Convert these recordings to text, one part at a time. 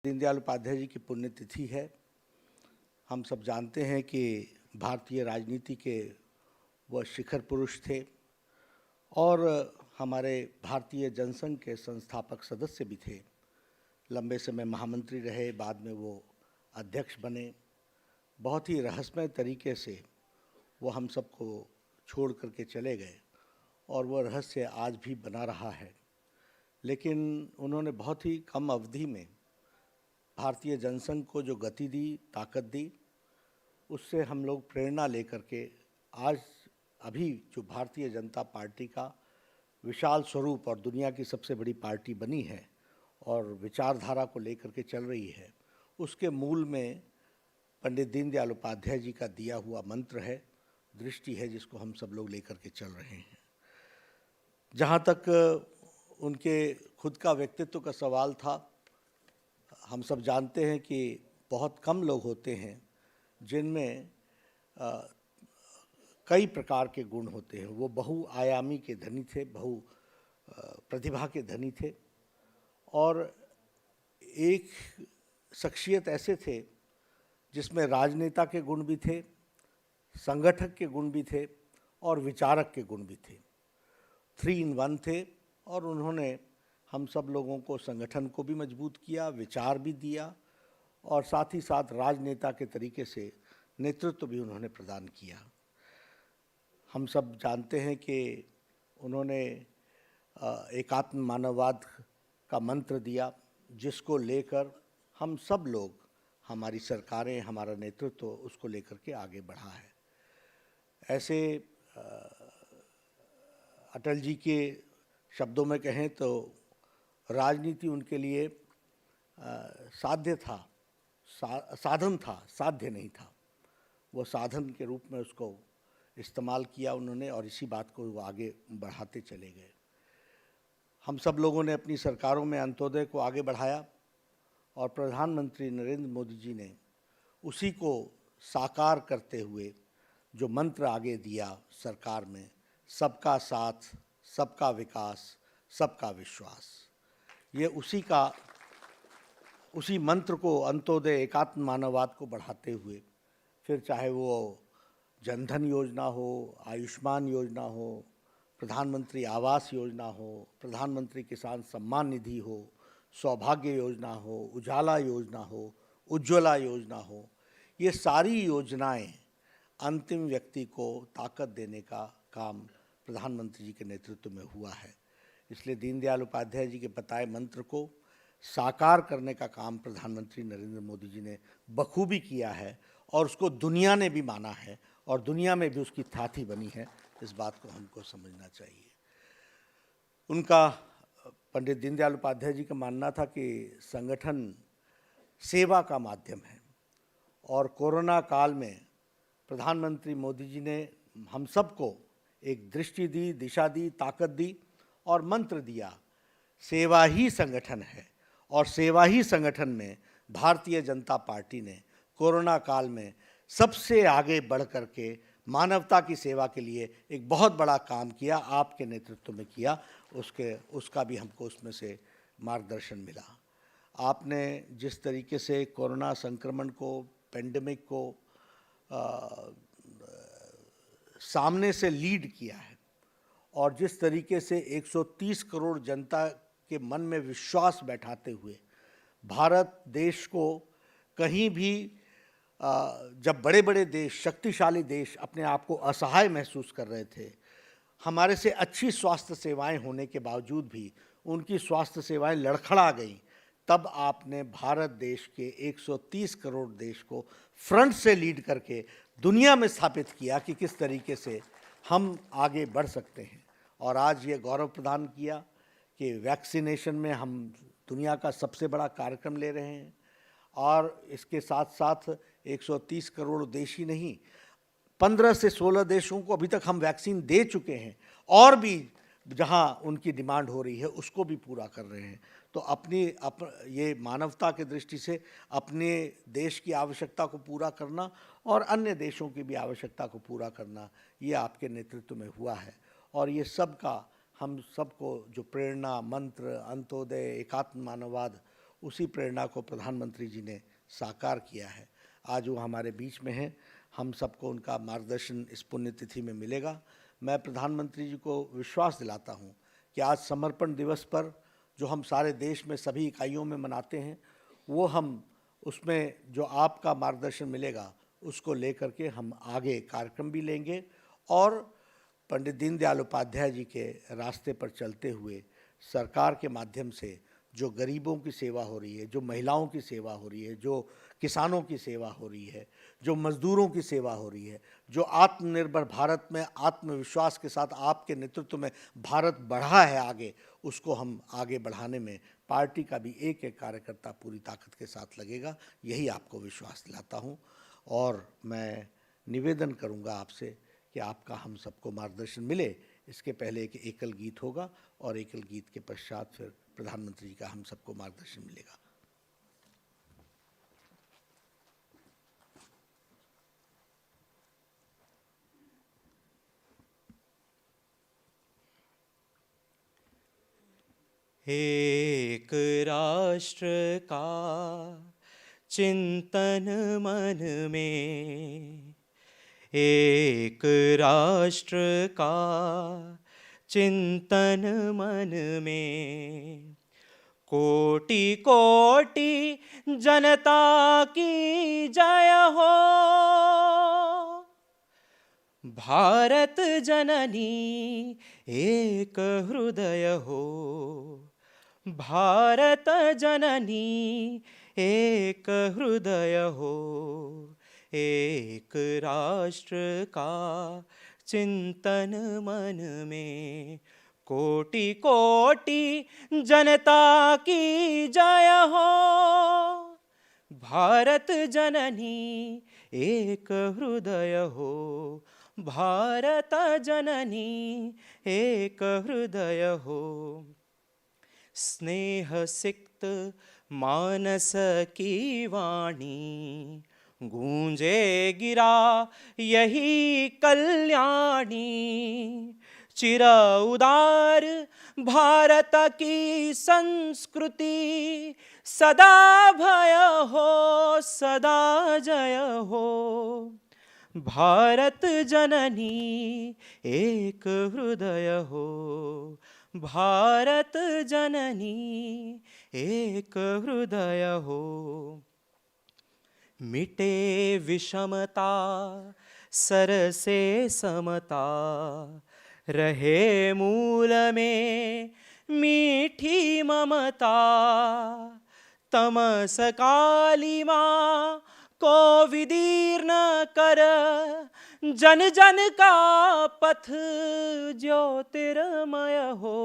दीनदयाल उपाध्याय जी की पुण्यतिथि है। हम सब जानते हैं कि भारतीय राजनीति के वह शिखर पुरुष थे और हमारे भारतीय जनसंघ के संस्थापक सदस्य भी थे। लंबे समय महामंत्री रहे, बाद में वो अध्यक्ष बने। बहुत ही रहस्यमय तरीके से वो हम सबको छोड़ करके चले गए और वह रहस्य आज भी बना रहा है। लेकिन उन्होंने बहुत ही कम अवधि में भारतीय जनसंघ को जो गति दी, ताकत दी, उससे हम लोग प्रेरणा लेकर के आज अभी जो भारतीय जनता पार्टी का विशाल स्वरूप और दुनिया की सबसे बड़ी पार्टी बनी है और विचारधारा को लेकर के चल रही है, उसके मूल में पंडित दीनदयाल उपाध्याय जी का दिया हुआ मंत्र है, दृष्टि है, जिसको हम सब लोग लेकर के चल रहे हैं। जहाँ तक उनके खुद का व्यक्तित्व का सवाल था, हम सब जानते हैं कि बहुत कम लोग होते हैं जिनमें कई प्रकार के गुण होते हैं। वो बहुआयामी के धनी थे, प्रतिभा के धनी थे और एक शख्सियत ऐसे थे जिसमें राजनेता के गुण भी थे, संगठक के गुण भी थे और विचारक के गुण भी थे। 3 in 1 थे और उन्होंने हम सब लोगों को, संगठन को भी मजबूत किया, विचार भी दिया और साथ ही साथ राजनेता के तरीके से नेतृत्व भी उन्होंने प्रदान किया। हम सब जानते हैं कि उन्होंने एकात्म मानववाद का मंत्र दिया, जिसको लेकर हम सब लोग, हमारी सरकारें, हमारा नेतृत्व उसको लेकर के आगे बढ़ा है। ऐसे अटल जी के शब्दों में कहें तो राजनीति उनके लिए साध्य था, साधन था, साध्य नहीं था। वो साधन के रूप में उसको इस्तेमाल किया उन्होंने और इसी बात को वो आगे बढ़ाते चले गए। हम सब लोगों ने अपनी सरकारों में अंत्योदय को आगे बढ़ाया और प्रधानमंत्री नरेंद्र मोदी जी ने उसी को साकार करते हुए जो मंत्र आगे दिया सरकार में, सबका साथ, सबका विकास, सबका विश्वास, ये उसी मंत्र को, अंत्योदय एकात्म मानववाद को बढ़ाते हुए, फिर चाहे वो जनधन योजना हो, आयुष्मान योजना हो, प्रधानमंत्री आवास योजना हो, प्रधानमंत्री किसान सम्मान निधि हो, सौभाग्य योजना हो, उजाला योजना हो, उज्ज्वला योजना हो, ये सारी योजनाएं अंतिम व्यक्ति को ताकत देने का काम प्रधानमंत्री जी के नेतृत्व में हुआ है। इसलिए दीनदयाल उपाध्याय जी के बताए मंत्र को साकार करने का काम प्रधानमंत्री नरेंद्र मोदी जी ने बखूबी किया है और उसको दुनिया ने भी माना है और दुनिया में भी उसकी थाती बनी है। इस बात को हमको समझना चाहिए। उनका, पंडित दीनदयाल उपाध्याय जी का मानना था कि संगठन सेवा का माध्यम है और कोरोना काल में प्रधानमंत्री मोदी जी ने हम सबको एक दृष्टि दी, दिशा दी, ताकत दी और मंत्र दिया, सेवा ही संगठन है। और सेवा ही संगठन में भारतीय जनता पार्टी ने कोरोना काल में सबसे आगे बढ़ करके मानवता की सेवा के लिए एक बहुत बड़ा काम किया, आपके नेतृत्व में किया। उसका भी हमको उसमें से मार्गदर्शन मिला। आपने जिस तरीके से कोरोना संक्रमण को, पेंडेमिक को सामने से लीड किया है और जिस तरीके से 130 करोड़ जनता के मन में विश्वास बैठाते हुए भारत देश को कहीं भी, जब बड़े बड़े देश, शक्तिशाली देश अपने आप को असहाय महसूस कर रहे थे, हमारे से अच्छी स्वास्थ्य सेवाएं होने के बावजूद भी उनकी स्वास्थ्य सेवाएं लड़खड़ा गईं, तब आपने भारत देश के 130 करोड़ देश को फ्रंट से लीड करके दुनिया में स्थापित किया कि किस तरीके से हम आगे बढ़ सकते हैं। और आज ये गौरव प्रदान किया कि वैक्सीनेशन में हम दुनिया का सबसे बड़ा कार्यक्रम ले रहे हैं और इसके साथ साथ 130 करोड़ देश ही नहीं, 15 से 16 देशों को अभी तक हम वैक्सीन दे चुके हैं और भी जहां उनकी डिमांड हो रही है उसको भी पूरा कर रहे हैं। तो ये मानवता की दृष्टि से अपने देश की आवश्यकता को पूरा करना और अन्य देशों की भी आवश्यकता को पूरा करना, ये आपके नेतृत्व में हुआ है। और ये सब का हम सबको जो प्रेरणा, मंत्र, अंत्योदय, एकात्म मानववाद, उसी प्रेरणा को प्रधानमंत्री जी ने साकार किया है। आज वो हमारे बीच में हैं, हम सबको उनका मार्गदर्शन इस पुण्यतिथि में मिलेगा। मैं प्रधानमंत्री जी को विश्वास दिलाता हूँ कि आज समर्पण दिवस पर जो हम सारे देश में सभी इकाइयों में मनाते हैं, वो हम उसमें जो आपका मार्गदर्शन मिलेगा उसको लेकर के हम आगे कार्यक्रम भी लेंगे और पंडित दीनदयाल उपाध्याय जी के रास्ते पर चलते हुए सरकार के माध्यम से जो गरीबों की सेवा हो रही है, जो महिलाओं की सेवा हो रही है, जो किसानों की सेवा हो रही है, जो मजदूरों की सेवा हो रही है, जो आत्मनिर्भर भारत में आत्मविश्वास के साथ आपके नेतृत्व में भारत बढ़ा है आगे, उसको हम आगे बढ़ाने में पार्टी का भी एक एक कार्यकर्ता पूरी ताकत के साथ लगेगा। यही आपको विश्वास दिलाता हूँ और मैं निवेदन करूँगा आपसे कि आपका हम सबको मार्गदर्शन मिले। इसके पहले एक एकल गीत होगा और एकल गीत के पश्चात फिर प्रधानमंत्री जी का हम सबको मार्गदर्शन मिलेगा। एक राष्ट्र का चिंतन मन में, एक राष्ट्र का चिंतन मन में, कोटि कोटि जनता की जय हो। भारत जननी एक हृदय हो, भारत जननी एक हृदय हो, एक राष्ट्र का चिंतन मन में, कोटि कोटि जनता की जय हो। भारत जननी एक हृदय हो, भारत जननी एक हृदय हो। स्नेह सिक्त मानस की वाणी, गूंजे गिरा यही कल्याणी। चिर उदार भारत की संस्कृति, सदा भय हो सदा जय हो। भारत जननी एक हृदय हो, भारत जननी एक हृदय हो। मिटे विषमता सर से समता, रहे मूल में मीठी ममता। तमस कालिमा को विदीर्ण कर, जन जन का पथ ज्योतिर्मय हो।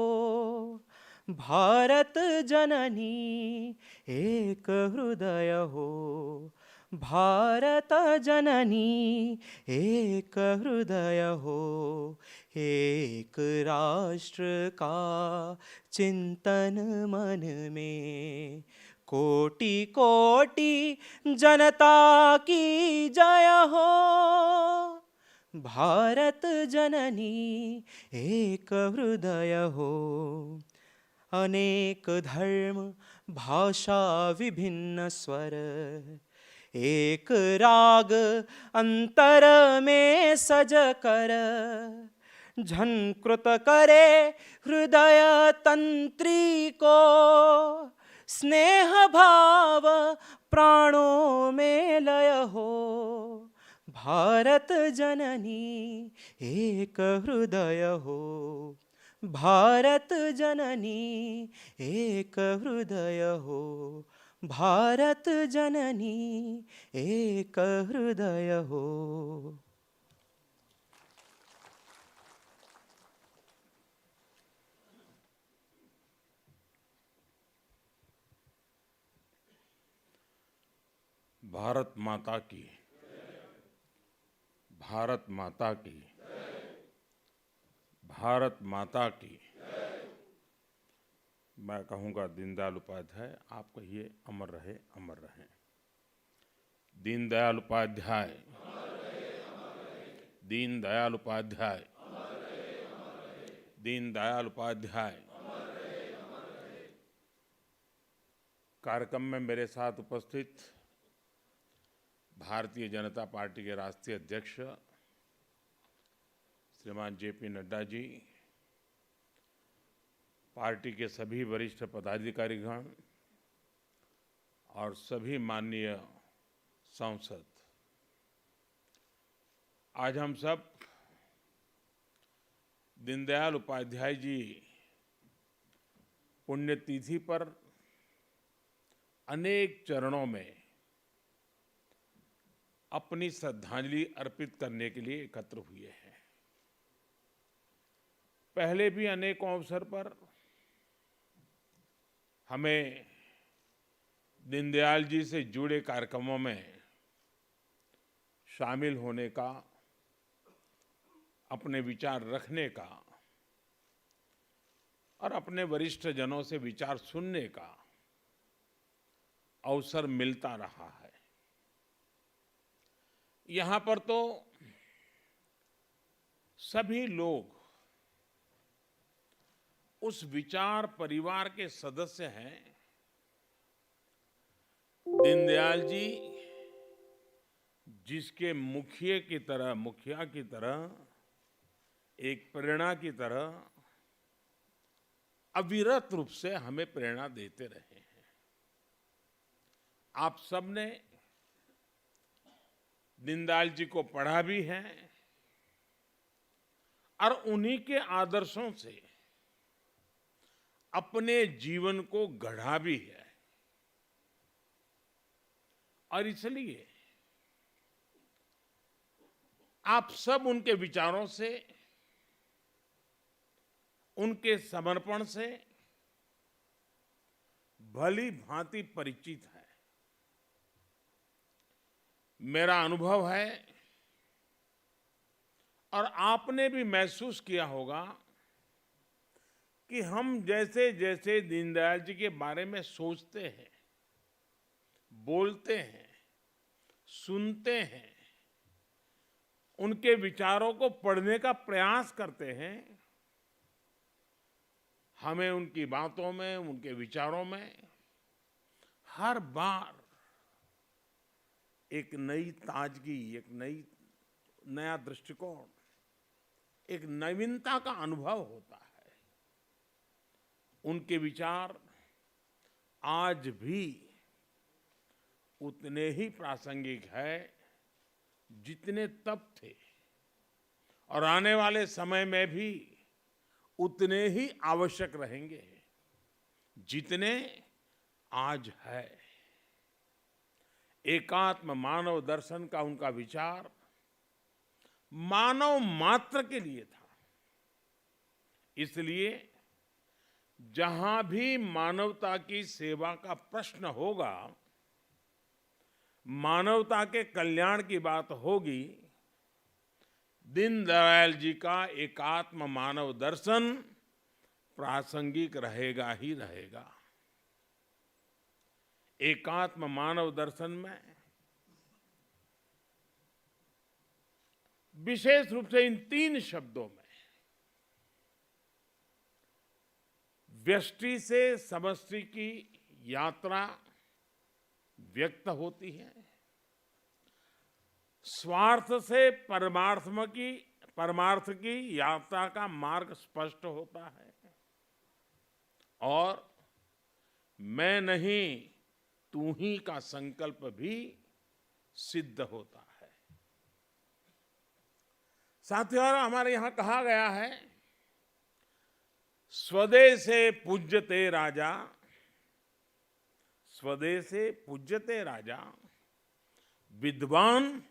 भारत जननी एक हृदय हो, भारत जननी एक हृदय हो। एक राष्ट्र का चिंतन मन में, कोटि कोटि जनता की जय हो। भारत जननी एक हृदय हो। अनेक धर्म भाषा विभिन्न स्वर, एक राग अंतर में सज कर। झंकृत करे हृदय तंत्री को, स्नेह भाव प्राणों में लय हो। भारत जननी एक हृदय हो, भारत जननी एक हृदय हो। भारत जननी एक हृदय हो। भारत माता की, भारत माता की, भारत माता की। मैं कहूँगा दीनदयाल उपाध्याय, आप कहिए अमर रहे अमर रहे। दीनदयाल उपाध्याय, दीनदयाल उपाध्याय, दीनदयाल उपाध्याय। कार्यक्रम में मेरे साथ उपस्थित भारतीय जनता पार्टी के राष्ट्रीय अध्यक्ष श्रीमान जेपी नड्डा जी, पार्टी के सभी वरिष्ठ पदाधिकारीगण और सभी माननीय सांसद, आज हम सब दीनदयाल उपाध्याय जी पुण्यतिथि पर अनेक चरणों में अपनी श्रद्धांजलि अर्पित करने के लिए एकत्र हुए हैं। पहले भी अनेकों अवसर पर हमें दीनदयाल जी से जुड़े कार्यक्रमों में शामिल होने का, अपने विचार रखने का और अपने वरिष्ठ जनों से विचार सुनने का अवसर मिलता रहा है। यहां पर तो सभी लोग उस विचार परिवार के सदस्य हैं। दीनदयाल जी जिसके मुखिया की तरह एक प्रेरणा की तरह अविरत रूप से हमें प्रेरणा देते रहे हैं। आप सबने दीनदयाल जी को पढ़ा भी है और उन्हीं के आदर्शों से अपने जीवन को गढ़ा भी है। और इसलिए आप सब उनके विचारों से, उनके समर्पण से भली भांति परिचित है। मेरा अनुभव है और आपने भी महसूस किया होगा कि हम जैसे जैसे दीनदयाल जी के बारे में सोचते हैं, बोलते हैं, सुनते हैं, उनके विचारों को पढ़ने का प्रयास करते हैं, हमें उनकी बातों में, उनके विचारों में हर बार एक नई ताजगी, एक नया दृष्टिकोण, एक नवीनता का अनुभव होता है। उनके विचार आज भी उतने ही प्रासंगिक है जितने तब थे और आने वाले समय में भी उतने ही आवश्यक रहेंगे जितने आज है। एकात्म मानव दर्शन का उनका विचार मानव मात्र के लिए था। इसलिए जहां भी मानवता की सेवा का प्रश्न होगा, मानवता के कल्याण की बात होगी, दीनदयाल जी का एकात्म मानव दर्शन प्रासंगिक रहेगा ही रहेगा। एकात्म मानव दर्शन में विशेष रूप से इन 3 शब्दों में व्यष्टि से समष्टि की यात्रा व्यक्त होती है, स्वार्थ से परमार्थ की यात्रा का मार्ग स्पष्ट होता है और मैं नहीं तू ही का संकल्प भी सिद्ध होता है। साथियों, हमारे यहां कहा गया है, स्वदेशे पूज्यते राजा, स्वदेशे पूज्यते राजा, विद्वान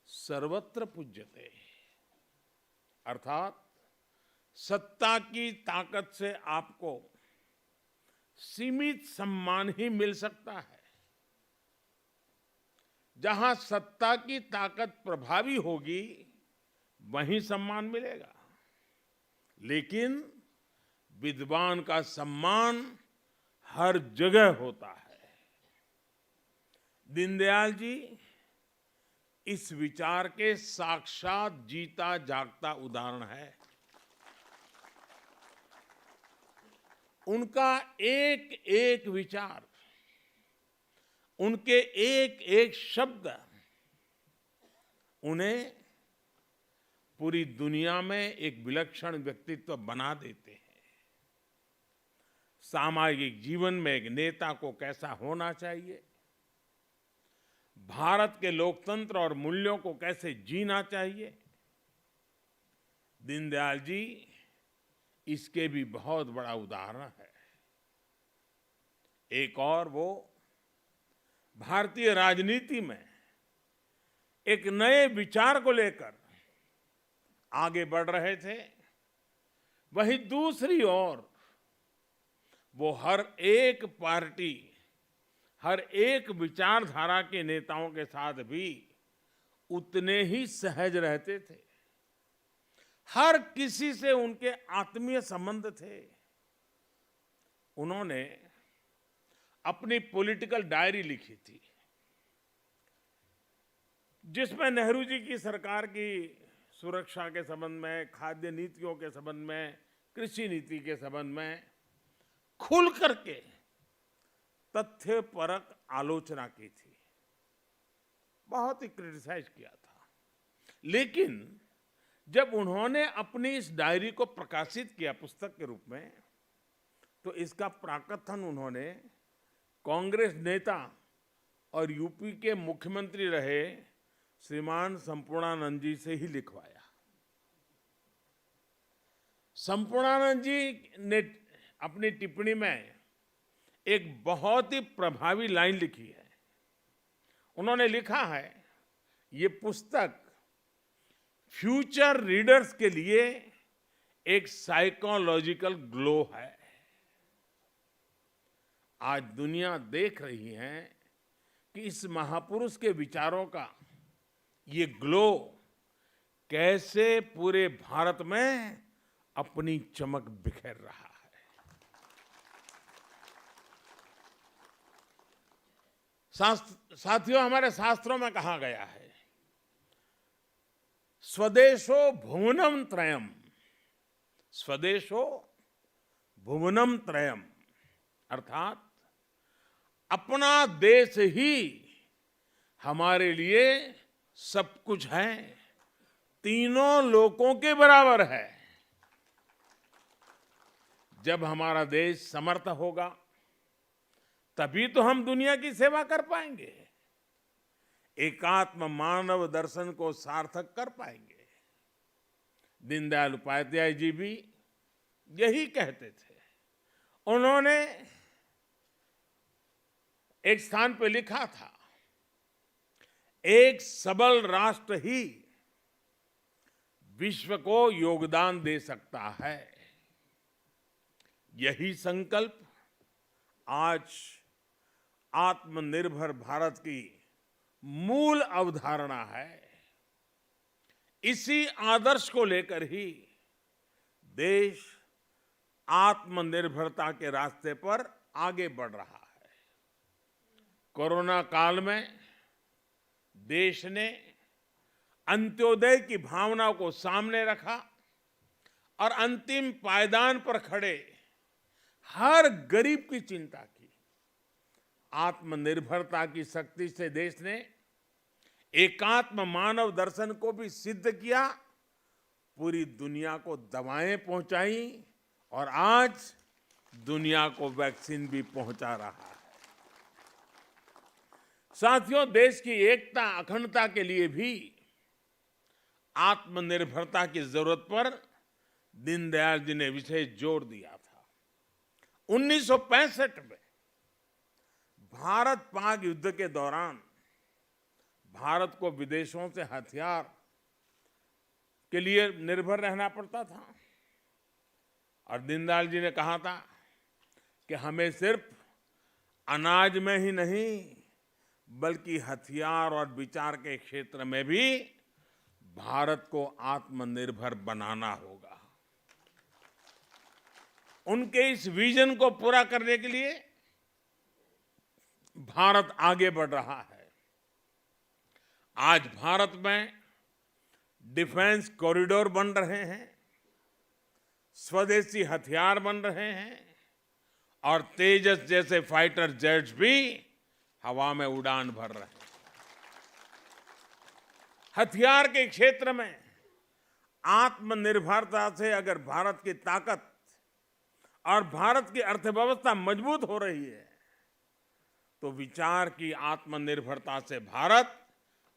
सर्वत्र पूज्यते। अर्थात सत्ता की ताकत से आपको सीमित सम्मान ही मिल सकता है। जहां सत्ता की ताकत प्रभावी होगी वहीं सम्मान मिलेगा, लेकिन विद्वान का सम्मान हर जगह होता है। दीनदयाल जी इस विचार के साक्षात जीता जागता उदाहरण है। उनका एक एक विचार उनके एक एक शब्द उन्हें पूरी दुनिया में एक विलक्षण व्यक्तित्व बना देते हैं। सामाजिक जीवन में एक नेता को कैसा होना चाहिए, भारत के लोकतंत्र और मूल्यों को कैसे जीना चाहिए, दीनदयाल जी इसके भी बहुत बड़ा उदाहरण है। एक और वो भारतीय राजनीति में एक नए विचार को लेकर आगे बढ़ रहे थे, वहीं दूसरी ओर वो हर एक पार्टी, हर एक विचारधारा के नेताओं के साथ भी उतने ही सहज रहते थे। हर किसी से उनके आत्मीय संबंध थे। उन्होंने अपनी पॉलिटिकल डायरी लिखी थी, जिसमें नेहरू जी की सरकार की सुरक्षा के संबंध में, खाद्य नीतियों के संबंध में, कृषि नीति के संबंध में खुल करके तथ्यपरक आलोचना की थी, बहुत ही क्रिटिसाइज किया था। लेकिन जब उन्होंने अपनी इस डायरी को प्रकाशित किया पुस्तक के रूप में, तो इसका प्राकथन उन्होंने कांग्रेस नेता और यूपी के मुख्यमंत्री रहे श्रीमान संपूर्णानंद जी से ही लिखवाया। संपूर्णानंद जी ने अपनी टिप्पणी में एक बहुत ही प्रभावी लाइन लिखी है। उन्होंने लिखा है, ये पुस्तक फ्यूचर रीडर्स के लिए एक साइकोलॉजिकल ग्लो है। आज दुनिया देख रही है कि इस महापुरुष के विचारों का ये ग्लो कैसे पूरे भारत में अपनी चमक बिखेर रहा है। साथियों, हमारे शास्त्रों में कहा गया है, स्वदेशो भुवनम त्रयम, स्वदेशो भुवनम त्रयम, अर्थात अपना देश ही हमारे लिए सब कुछ है, तीनों लोकों के बराबर है। जब हमारा देश समर्थ होगा तभी तो हम दुनिया की सेवा कर पाएंगे, एकात्म मानव दर्शन को सार्थक कर पाएंगे। दीनदयाल उपाध्याय जी भी यही कहते थे। उन्होंने एक स्थान पे लिखा था, एक सबल राष्ट्र ही विश्व को योगदान दे सकता है। यही संकल्प आज आत्मनिर्भर भारत की मूल अवधारणा है। इसी आदर्श को लेकर ही देश आत्मनिर्भरता के रास्ते पर आगे बढ़ रहा है। कोरोना काल में देश ने अंत्योदय की भावना को सामने रखा और अंतिम पायदान पर खड़े हर गरीब की चिंता की। आत्मनिर्भरता की शक्ति से देश ने एकात्म मानव दर्शन को भी सिद्ध किया, पूरी दुनिया को दवाएं पहुंचाई और आज दुनिया को वैक्सीन भी पहुंचा रहा है। साथियों, देश की एकता अखंडता के लिए भी आत्मनिर्भरता की जरूरत पर दीनदयाल जी ने विशेष जोर दिया था। 1965 में भारत पाक युद्ध के दौरान भारत को विदेशों से हथियार के लिए निर्भर रहना पड़ता था और दीनदयाल जी ने कहा था कि हमें सिर्फ अनाज में ही नहीं बल्कि हथियार और विचार के क्षेत्र में भी भारत को आत्मनिर्भर बनाना होगा। उनके इस विजन को पूरा करने के लिए भारत आगे बढ़ रहा है। आज भारत में डिफेंस कॉरिडोर बन रहे हैं, स्वदेशी हथियार बन रहे हैं और तेजस जैसे फाइटर जेट्स भी हवा में उड़ान भर रहे हैं। हथियार के क्षेत्र में आत्मनिर्भरता से अगर भारत की ताकत और भारत की अर्थव्यवस्था मजबूत हो रही है, तो विचार की आत्मनिर्भरता से भारत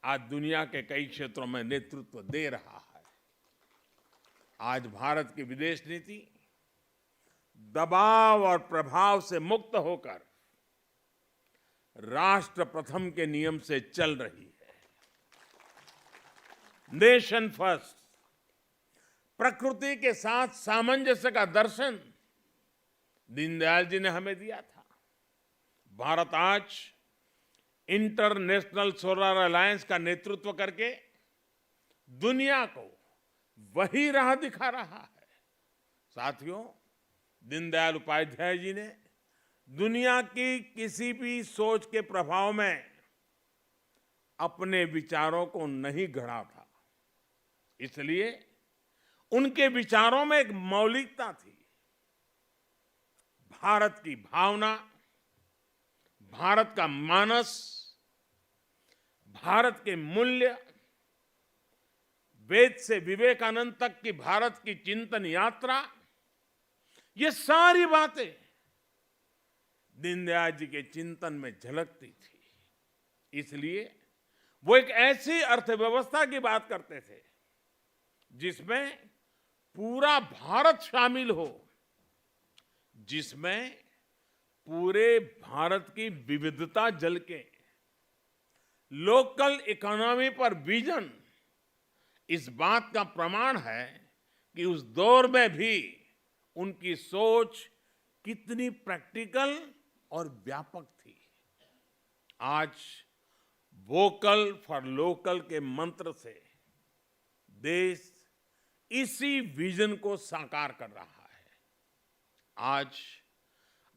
आज दुनिया के कई क्षेत्रों में नेतृत्व दे रहा है। आज भारत की विदेश नीति दबाव और प्रभाव से मुक्त होकर राष्ट्र प्रथम के नियम से चल रही है। नेशन फर्स्ट, प्रकृति के साथ सामंजस्य का दर्शन दीनदयाल जी ने हमें दिया था। भारत आज इंटरनेशनल सोलर अलायंस का नेतृत्व करके दुनिया को वही राह दिखा रहा है। साथियों, दीनदयाल उपाध्याय जी ने दुनिया की किसी भी सोच के प्रभाव में अपने विचारों को नहीं गढ़ा था, इसलिए उनके विचारों में एक मौलिकता थी। भारत की भावना, भारत का मानस, भारत के मूल्य, वेद से विवेकानंद तक की भारत की चिंतन यात्रा, ये सारी बातें दीनदयाल जी के चिंतन में झलकती थी। इसलिए वो एक ऐसी अर्थव्यवस्था की बात करते थे जिसमें पूरा भारत शामिल हो, जिसमें पूरे भारत की विविधता झलके। लोकल इकोनॉमी पर विजन इस बात का प्रमाण है कि उस दौर में भी उनकी सोच कितनी प्रैक्टिकल और व्यापक थी। आज वोकल फॉर लोकल के मंत्र से देश इसी विजन को साकार कर रहा है। आज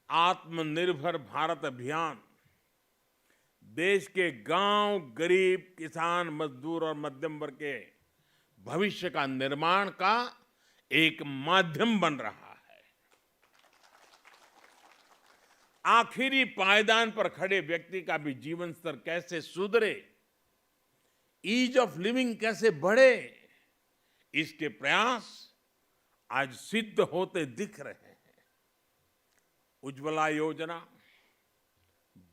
आत्मनिर्भर भारत अभियान देश के गांव, गरीब, किसान, मजदूर और मध्यम वर्ग के भविष्य का निर्माण का एक माध्यम बन रहा है। आखिरी पायदान पर खड़े व्यक्ति का भी जीवन स्तर कैसे सुधरे, ईज ऑफ लिविंग कैसे बढ़े, इसके प्रयास आज सिद्ध होते दिख रहे हैं। उज्ज्वला योजना,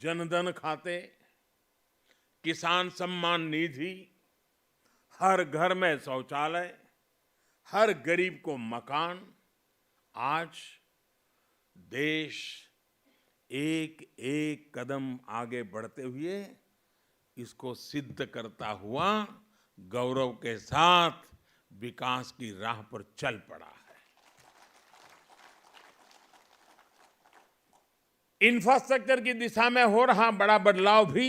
जनधन खाते, किसान सम्मान निधि, हर घर में शौचालय, हर गरीब को मकान, आज देश एक एक कदम आगे बढ़ते हुए इसको सिद्ध करता हुआ गौरव के साथ विकास की राह पर चल पड़ा है। इंफ्रास्ट्रक्चर की दिशा में हो रहा बड़ा बदलाव भी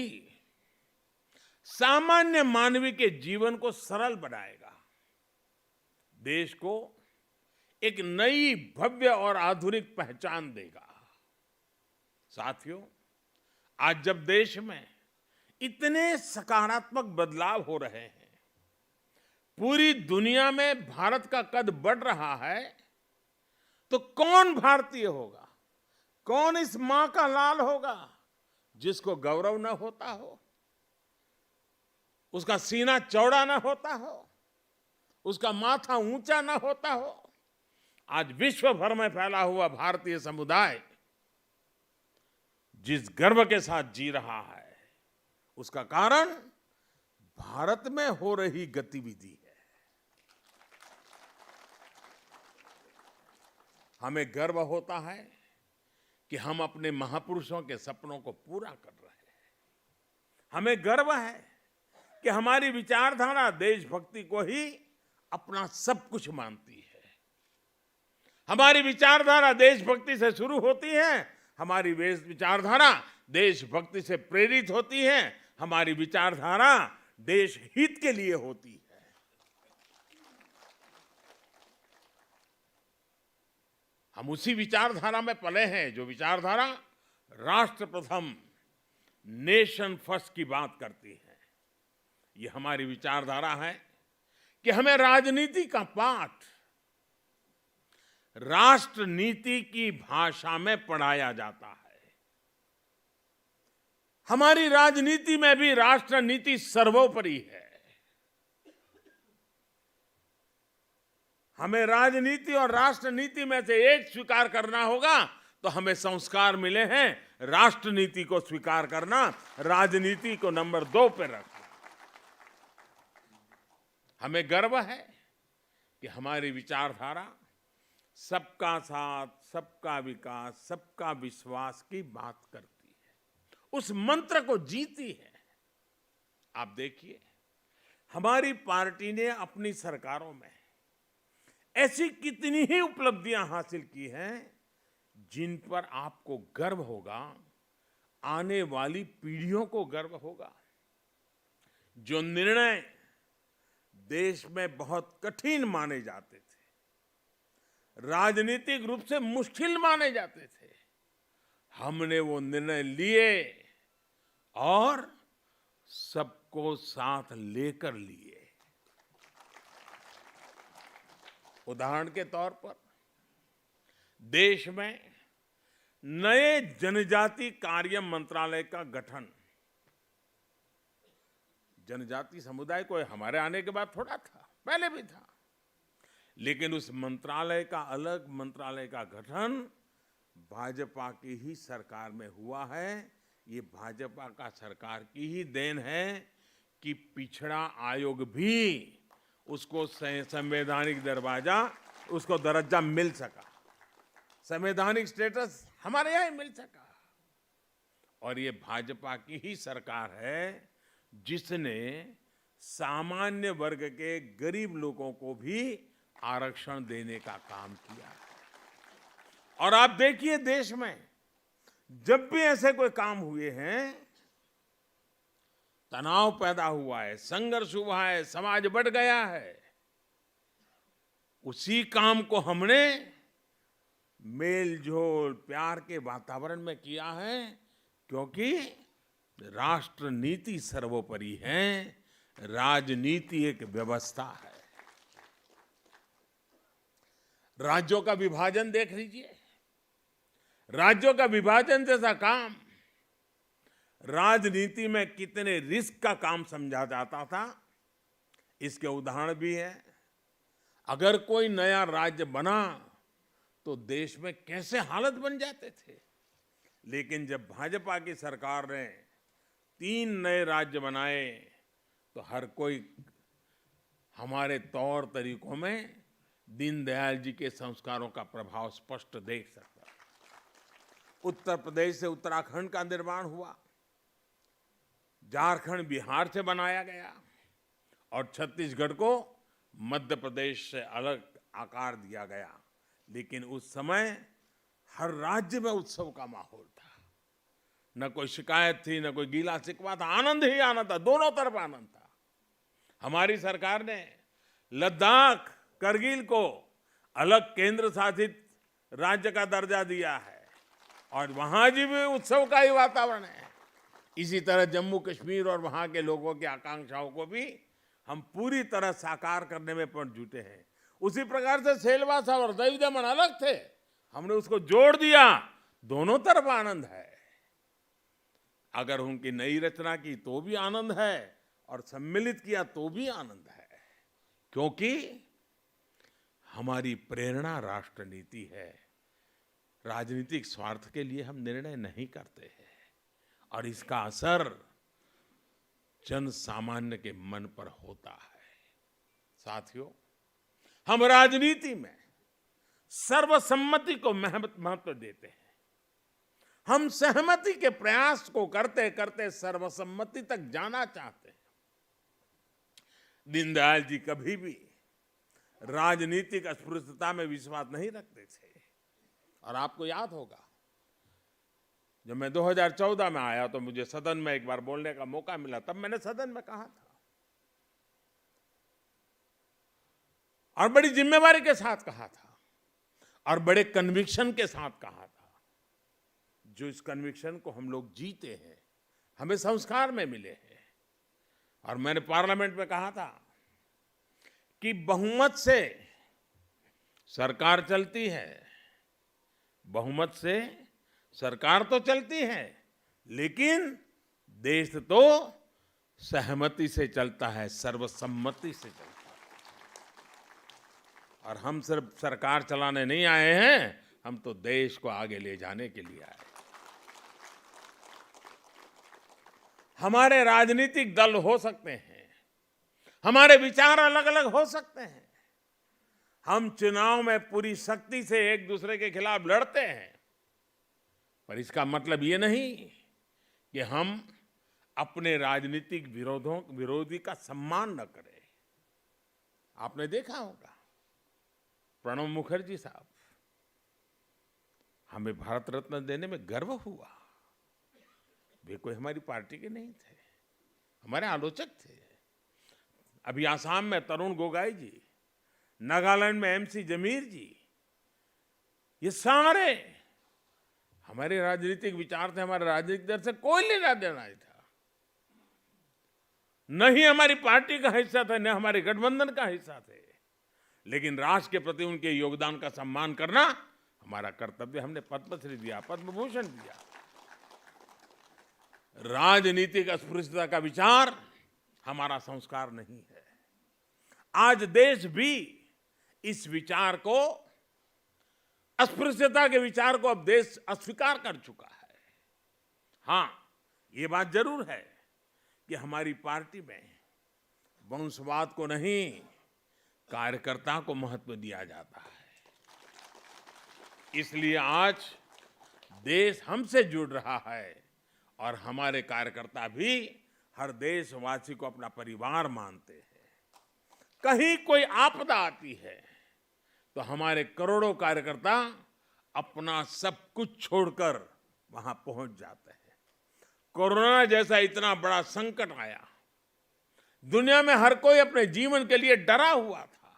सामान्य मानवीय के जीवन को सरल बनाएगा, देश को एक नई भव्य और आधुनिक पहचान देगा। साथियों, आज जब देश में इतने सकारात्मक बदलाव हो रहे हैं, पूरी दुनिया में भारत का कद बढ़ रहा है, तो कौन भारतीय होगा, कौन इस मां का लाल होगा जिसको गौरव न होता हो, उसका सीना चौड़ा न होता हो, उसका माथा ऊंचा न होता हो। आज विश्व भर में फैला हुआ भारतीय समुदाय जिस गर्व के साथ जी रहा है, उसका कारण भारत में हो रही गतिविधि है। हमें गर्व होता है कि हम अपने महापुरुषों के सपनों को पूरा कर रहे हैं। हमें गर्व है कि हमारी विचारधारा देशभक्ति को ही अपना सब कुछ मानती है। हमारी विचारधारा देशभक्ति से शुरू होती है, हमारी विचारधारा देशभक्ति से प्रेरित होती है, हमारी विचारधारा देश हित के लिए होती है। हम उसी विचारधारा में पले हैं जो विचारधारा राष्ट्र प्रथम, नेशन फर्स्ट की बात करती है। ये हमारी विचारधारा है कि हमें राजनीति का पाठ राष्ट्र नीति की भाषा में पढ़ाया जाता है। हमारी राजनीति में भी राष्ट्र नीति सर्वोपरि है। हमें राजनीति और राष्ट्र नीति में से एक स्वीकार करना होगा, तो हमें संस्कार मिले हैं राष्ट्र नीति को स्वीकार करना, राजनीति को नंबर 2 पे रखना। हमें गर्व है कि हमारी विचारधारा सबका साथ, सबका विकास, सबका विश्वास की बात करती है, उस मंत्र को जीती है। आप देखिए, हमारी पार्टी ने अपनी सरकारों में ऐसी कितनी ही उपलब्धियां हासिल की हैं जिन पर आपको गर्व होगा, आने वाली पीढ़ियों को गर्व होगा। जो निर्णय देश में बहुत कठिन माने जाते थे, राजनीतिक रूप से मुश्किल माने जाते थे, हमने वो निर्णय लिए और सबको साथ लेकर लिए। उदाहरण के तौर पर देश में नए जनजाति कार्य मंत्रालय का गठन, जनजाति समुदाय को हमारे आने के बाद थोड़ा था, पहले भी था, लेकिन उस मंत्रालय का, अलग मंत्रालय का गठन भाजपा की ही सरकार में हुआ है। ये भाजपा का सरकार की ही देन है कि पिछड़ा आयोग भी उसको संवैधानिक उसको दर्जा मिल सका, संवैधानिक स्टेटस हमारे यहाँ मिल सका। और ये भाजपा की ही सरकार है जिसने सामान्य वर्ग के गरीब लोगों को भी आरक्षण देने का काम किया। और आप देखिए, देश में जब भी ऐसे कोई काम हुए हैं, तनाव पैदा हुआ है, संघर्ष हुआ है, समाज बढ़ गया है, उसी काम को हमने मेल जोल प्यार के वातावरण में किया है, क्योंकि राष्ट्र नीति सर्वोपरि है, राजनीति एक व्यवस्था है। राज्यों का विभाजन देख लीजिए, राज्यों का विभाजन जैसा काम राजनीति में कितने रिस्क का काम समझा जाता था, इसके उदाहरण भी हैं। अगर कोई नया राज्य बना तो देश में कैसे हालत बन जाते थे, लेकिन जब भाजपा की सरकार ने 3 नए राज्य बनाए तो हर कोई हमारे तौर तरीकों में दीनदयाल जी के संस्कारों का प्रभाव स्पष्ट देख सकता। उत्तर प्रदेश से उत्तराखंड का निर्माण हुआ, झारखंड बिहार से बनाया गया और छत्तीसगढ़ को मध्य प्रदेश से अलग आकार दिया गया। लेकिन उस समय हर राज्य में उत्सव का माहौल था, न कोई शिकायत थी, न कोई गीला शिकवा था, आनंद ही आनंद था, दोनों तरफ आनंद था। हमारी सरकार ने लद्दाख, करगिल को अलग केंद्र शासित राज्य का दर्जा दिया है और वहां जी भी उत्सव का ही वातावरण है। इसी तरह जम्मू कश्मीर और वहां के लोगों की आकांक्षाओं को भी हम पूरी तरह साकार करने में पर जुटे हैं। उसी प्रकार से सेलवास और दमन दमन अलग थे, हमने उसको जोड़ दिया, दोनों तरफ आनंद है। अगर उनकी नई रचना की तो भी आनंद है और सम्मिलित किया तो भी आनंद है, क्योंकि हमारी प्रेरणा राष्ट्र नीति है। राजनीतिक स्वार्थ के लिए हम निर्णय नहीं करते हैं और इसका असर जन सामान्य के मन पर होता है। साथियों, हम राजनीति में सर्वसम्मति को महत्व देते हैं। हम सहमति के प्रयास को करते करते सर्वसम्मति तक जाना चाहते हैं। दीनदयाल जी कभी भी राजनीतिक अस्पृश्यता में विश्वास नहीं रखते थे। और आपको याद होगा, जब मैं 2014 में आया तो मुझे सदन में एक बार बोलने का मौका मिला, तब मैंने सदन में कहा था और बड़ी जिम्मेवारी के साथ कहा था और बड़े कन्विक्शन के साथ कहा था। जो इस कन्विक्शन को हम लोग जीते हैं, हमें संस्कार में मिले हैं। और मैंने पार्लियामेंट में कहा था कि बहुमत से सरकार चलती है, बहुमत से सरकार तो चलती है, लेकिन देश तो सहमति से चलता है, सर्वसम्मति से चलता है। और हम सिर्फ सरकार चलाने नहीं आए हैं, हम तो देश को आगे ले जाने के लिए आए। हमारे राजनीतिक दल हो सकते हैं, हमारे विचार अलग अलग हो सकते हैं, हम चुनाव में पूरी शक्ति से एक दूसरे के खिलाफ लड़ते हैं, पर इसका मतलब ये नहीं कि हम अपने राजनीतिक विरोधी का सम्मान न करें। आपने देखा होगा प्रणब मुखर्जी साहब, हमें भारत रत्न देने में गर्व हुआ। वे कोई हमारी पार्टी के नहीं थे, हमारे आलोचक थे। अभी आसाम में तरुण गोगोई जी, नागालैंड में एमसी जमीर जी, ये सारे हमारे राजनीतिक विचार थे, हमारे राजनीतिक दल से कोई लेना देना नहीं था। न ही हमारी पार्टी का हिस्सा थे, न हमारे गठबंधन का हिस्सा थे, लेकिन राष्ट्र के प्रति उनके योगदान का सम्मान करना हमारा कर्तव्य। हमने पद्मश्री दिया, पद्म भूषण दिया। राजनीतिक अस्पृश्यता का विचार हमारा संस्कार नहीं है। आज देश भी इस विचार को, अस्पृश्यता के विचार को अब देश अस्वीकार कर चुका है। हां, ये बात जरूर है कि हमारी पार्टी में वंशवाद को नहीं, कार्यकर्ता को महत्व दिया जाता है। इसलिए आज देश हमसे जुड़ रहा है और हमारे कार्यकर्ता भी हर देशवासी को अपना परिवार मानते हैं। कहीं कोई आपदा आती है तो हमारे करोड़ों कार्यकर्ता अपना सब कुछ छोड़कर वहां पहुंच जाते हैं। कोरोना जैसा इतना बड़ा संकट आया, दुनिया में हर कोई अपने जीवन के लिए डरा हुआ था,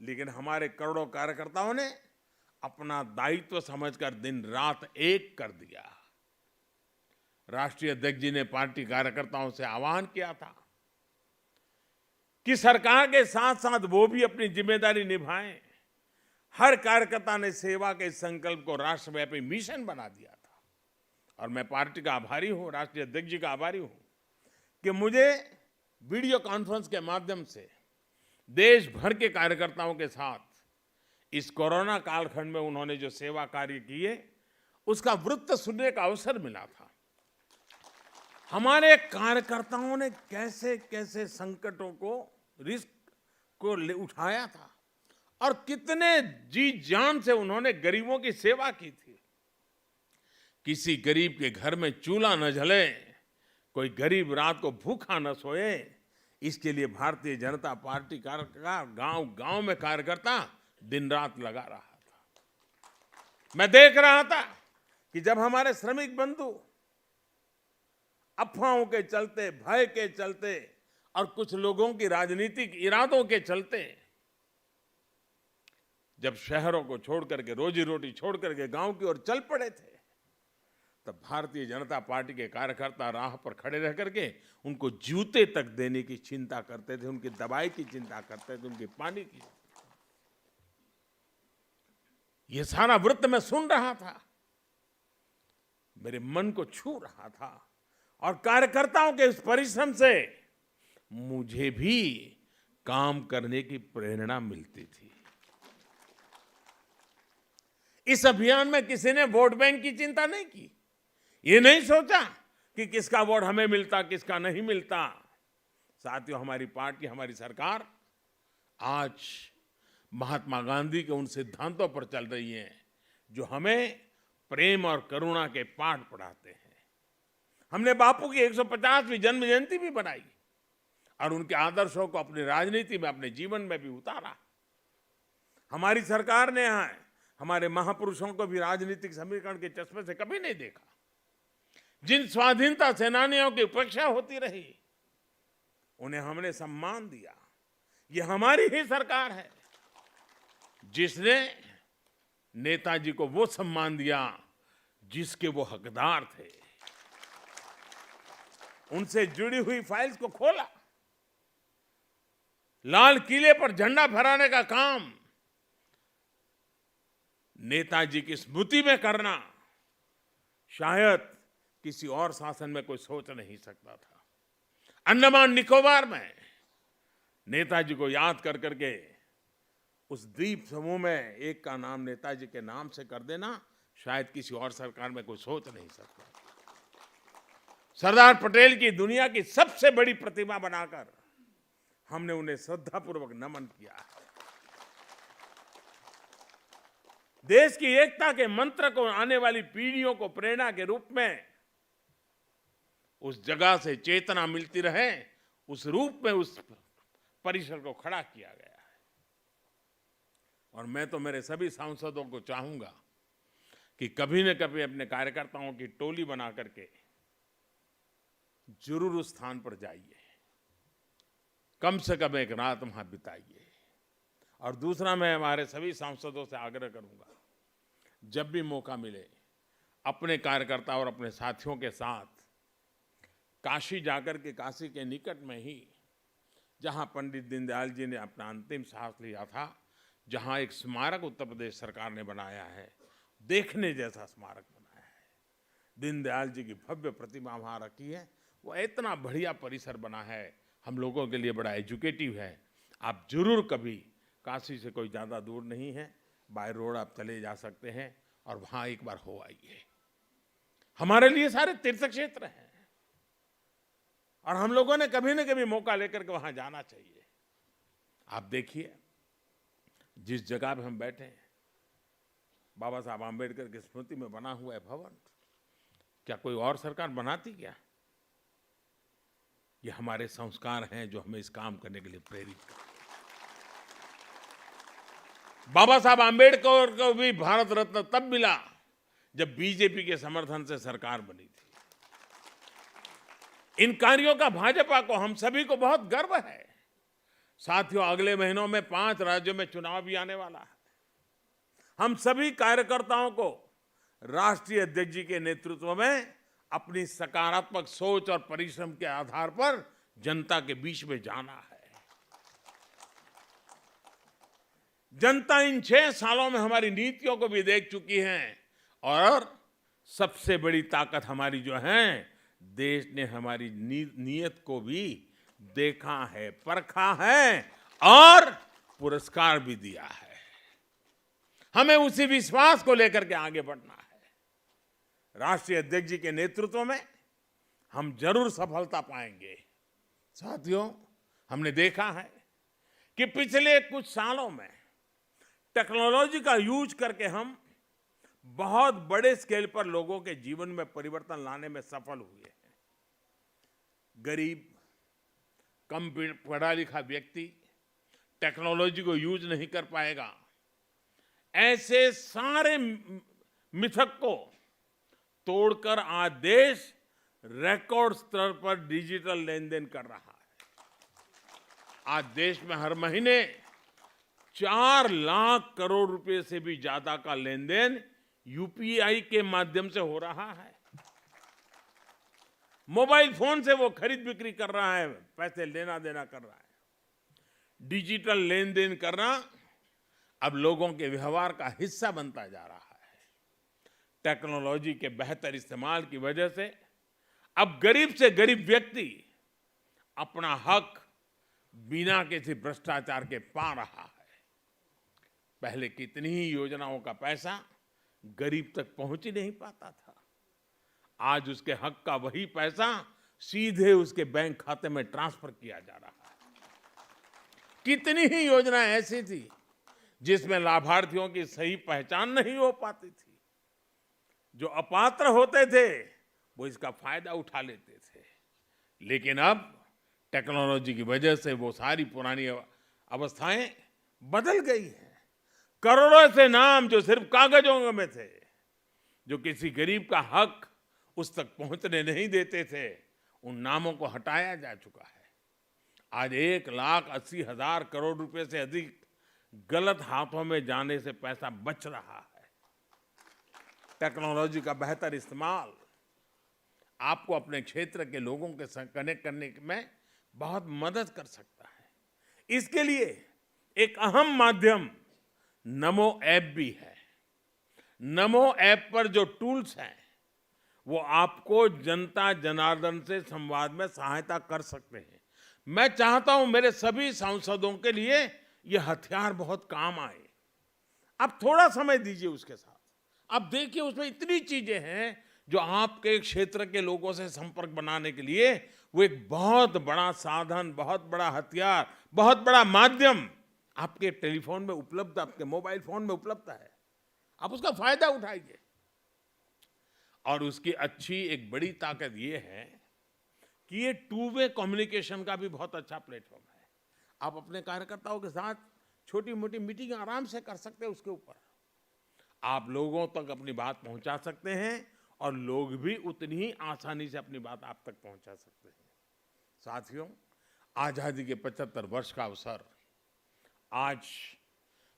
लेकिन हमारे करोड़ों कार्यकर्ताओं ने अपना दायित्व समझकर दिन रात एक कर दिया। राष्ट्रीय अध्यक्ष जी ने पार्टी कार्यकर्ताओं से आह्वान किया था कि सरकार के साथ साथ वो भी अपनी जिम्मेदारी निभाएं। हर कार्यकर्ता ने सेवा के संकल्प को राष्ट्रव्यापी मिशन बना दिया था। और मैं पार्टी का आभारी हूं, राष्ट्रीय अध्यक्ष जी का आभारी हूं कि मुझे वीडियो कॉन्फ्रेंस के माध्यम से देश भर के कार्यकर्ताओं के साथ इस कोरोना कालखंड में उन्होंने जो सेवा कार्य किए उसका वृत्त सुनने का अवसर मिला था। हमारे कार्यकर्ताओं ने कैसे कैसे संकटों को, रिस्क को उठाया था और कितने जी जान से उन्होंने गरीबों की सेवा की थी। किसी गरीब के घर में चूल्हा न जले, कोई गरीब रात को भूखा न सोए, इसके लिए भारतीय जनता पार्टी का गांव गांव में कार्यकर्ता दिन रात लगा रहा था। मैं देख रहा था कि जब हमारे श्रमिक बंधु अफवाहों के चलते, भय के चलते और कुछ लोगों की राजनीतिक इरादों के चलते जब शहरों को छोड़ करके, रोजी रोटी छोड़ करके गांव की ओर चल पड़े थे, तब भारतीय जनता पार्टी के कार्यकर्ता राह पर खड़े रह करके उनको जूते तक देने की चिंता करते थे, उनकी दवाई की चिंता करते थे, उनके पानी की। ये सारा वृत्त मैं सुन रहा था, मेरे मन को छू रहा था और कार्यकर्ताओं के इस परिश्रम से मुझे भी काम करने की प्रेरणा मिलती थी। इस अभियान में किसी ने वोट बैंक की चिंता नहीं की। ये नहीं सोचा कि किसका वोट हमें मिलता, किसका नहीं मिलता। साथियों, हमारी पार्टी, हमारी सरकार आज महात्मा गांधी के उन सिद्धांतों पर चल रही है जो हमें प्रेम और करुणा के पाठ पढ़ाते हैं। हमने बापू की 150वीं जन्म जयंती भी बनाई और उनके आदर्शों को अपनी राजनीति में, अपने जीवन में भी उतारा। हमारी सरकार ने हमारे महापुरुषों को भी राजनीतिक समीकरण के चश्मे से कभी नहीं देखा। जिन स्वाधीनता सेनानियों की उपेक्षा होती रही, उन्हें हमने सम्मान दिया। ये हमारी ही सरकार है जिसने नेताजी को वो सम्मान दिया जिसके वो हकदार थे। उनसे जुड़ी हुई फाइल्स को खोला, लाल किले पर झंडा फहराने का काम नेताजी की स्मृति में करना शायद किसी और शासन में कोई सोच नहीं सकता था। अंडमान निकोबार में नेताजी को याद कर करके उस द्वीप समूह में एक का नाम नेताजी के नाम से कर देना, शायद किसी और सरकार में कोई सोच नहीं सकता। सरदार पटेल की दुनिया की सबसे बड़ी प्रतिमा बनाकर हमने उन्हें श्रद्धापूर्वक नमन किया है। देश की एकता के मंत्र को आने वाली पीढ़ियों को प्रेरणा के रूप में उस जगह से चेतना मिलती रहे, उस रूप में उस परिसर को खड़ा किया गया है। और मैं तो मेरे सभी सांसदों को चाहूंगा कि कभी न कभी अपने कार्यकर्ताओं की टोली बना करके जरूर उस स्थान पर जाइए, कम से कम एक रात वहां बिताइए। और दूसरा, मैं हमारे सभी सांसदों से आग्रह करूंगा, जब भी मौका मिले अपने कार्यकर्ता और अपने साथियों के साथ काशी जाकर के, काशी के निकट में ही जहां पंडित दीनदयाल जी ने अपना अंतिम सांस लिया था, जहां एक स्मारक उत्तर प्रदेश सरकार ने बनाया है, देखने जैसा स्मारक बनाया है। दीनदयाल जी की भव्य प्रतिमा वहां रखी है। वो इतना बढ़िया परिसर बना है, हम लोगों के लिए बड़ा एजुकेटिव है। आप जरूर कभी, काशी से कोई ज़्यादा दूर नहीं है, बाय रोड आप चले जा सकते हैं और वहाँ एक बार हो आइए। हमारे लिए सारे तीर्थ क्षेत्र हैं और हम लोगों ने कभी न कभी मौका लेकर के वहाँ जाना चाहिए। आप देखिए, जिस जगह पे हम बैठे हैं, बाबा साहब आम्बेडकर की स्मृति में बना हुआ है भवन, क्या कोई और सरकार बनाती क्या? ये हमारे संस्कार हैं जो हमें इस काम करने के लिए प्रेरित करते हैं। बाबा साहब आम्बेडकर को भी भारत रत्न तब मिला जब बीजेपी के समर्थन से सरकार बनी थी। इन कार्यों का भाजपा को, हम सभी को बहुत गर्व है। साथियों, अगले महीनों में 5 राज्यों में चुनाव भी आने वाला है। हम सभी कार्यकर्ताओं को राष्ट्रीय अध्यक्ष जी के नेतृत्व में अपनी सकारात्मक सोच और परिश्रम के आधार पर जनता के बीच में जाना है। जनता इन 6 सालों में हमारी नीतियों को भी देख चुकी है और सबसे बड़ी ताकत हमारी जो है, देश ने हमारी नीयत को भी देखा है, परखा है और पुरस्कार भी दिया है। हमें उसी विश्वास को लेकर के आगे बढ़ना है। राष्ट्रीय अध्यक्ष जी के नेतृत्व में हम जरूर सफलता पाएंगे। साथियों, हमने देखा है कि पिछले कुछ सालों में टेक्नोलॉजी का यूज करके हम बहुत बड़े स्केल पर लोगों के जीवन में परिवर्तन लाने में सफल हुए हैं। गरीब, कम पढ़ा लिखा व्यक्ति टेक्नोलॉजी को यूज नहीं कर पाएगा, ऐसे सारे मिथक को तोड़कर आज देश रिकॉर्ड स्तर पर डिजिटल लेन देन कर रहा है। आज देश में हर महीने 4 लाख करोड़ रुपए से भी ज्यादा का लेन देन यूपीआई के माध्यम से हो रहा है। मोबाइल फोन से वो खरीद बिक्री कर रहा है, पैसे लेना देना कर रहा है। डिजिटल लेन देन करना अब लोगों के व्यवहार का हिस्सा बनता जा रहा है। टेक्नोलॉजी के बेहतर इस्तेमाल की वजह से अब गरीब से गरीब व्यक्ति अपना हक बिना किसी भ्रष्टाचार के पा रहा है। पहले कितनी ही योजनाओं का पैसा गरीब तक पहुंच ही नहीं पाता था। आज उसके हक का वही पैसा सीधे उसके बैंक खाते में ट्रांसफर किया जा रहा है। कितनी ही योजनाएं ऐसी थी जिसमें लाभार्थियों की सही पहचान नहीं हो पाती थी। जो अपात्र होते थे वो इसका फायदा उठा लेते थे। लेकिन अब टेक्नोलॉजी की वजह से वो सारी पुरानी अवस्थाएं बदल गई हैं। करोड़ों से नाम जो सिर्फ कागजों में थे, जो किसी गरीब का हक उस तक पहुंचने नहीं देते थे, उन नामों को हटाया जा चुका है। आज 1,80,000 करोड़ रुपए से अधिक गलत हाथों में जाने से पैसा बच रहा है। टेक्नोलॉजी का बेहतर इस्तेमाल आपको अपने क्षेत्र के लोगों के साथ कनेक्ट करने में बहुत मदद कर सकता है। इसके लिए एक अहम माध्यम नमो ऐप भी है। नमो ऐप पर जो टूल्स हैं वो आपको जनता जनार्दन से संवाद में सहायता कर सकते हैं। मैं चाहता हूं मेरे सभी सांसदों के लिए ये हथियार बहुत काम आए। आप थोड़ा समय दीजिए उसके साथ, आप देखिए उसमें इतनी चीजें हैं जो आपके क्षेत्र के लोगों से संपर्क बनाने के लिए वो एक बहुत बड़ा साधन, बहुत बड़ा हथियार, बहुत बड़ा माध्यम आपके टेलीफोन में उपलब्ध, आपके मोबाइल फोन में उपलब्ध है। आप उसका फायदा उठाइए। और उसकी अच्छी एक बड़ी ताकत ये है कि ये टू वे कम्युनिकेशन का भी बहुत अच्छा प्लेटफॉर्म है। आप अपने कार्यकर्ताओं के साथ छोटी मोटी मीटिंग आराम से कर सकते हैं। उसके ऊपर आप लोगों तक अपनी बात पहुंचा सकते हैं और लोग भी उतनी ही आसानी से अपनी बात आप तक पहुंचा सकते हैं। साथियों, आजादी के 75 वर्ष का अवसर आज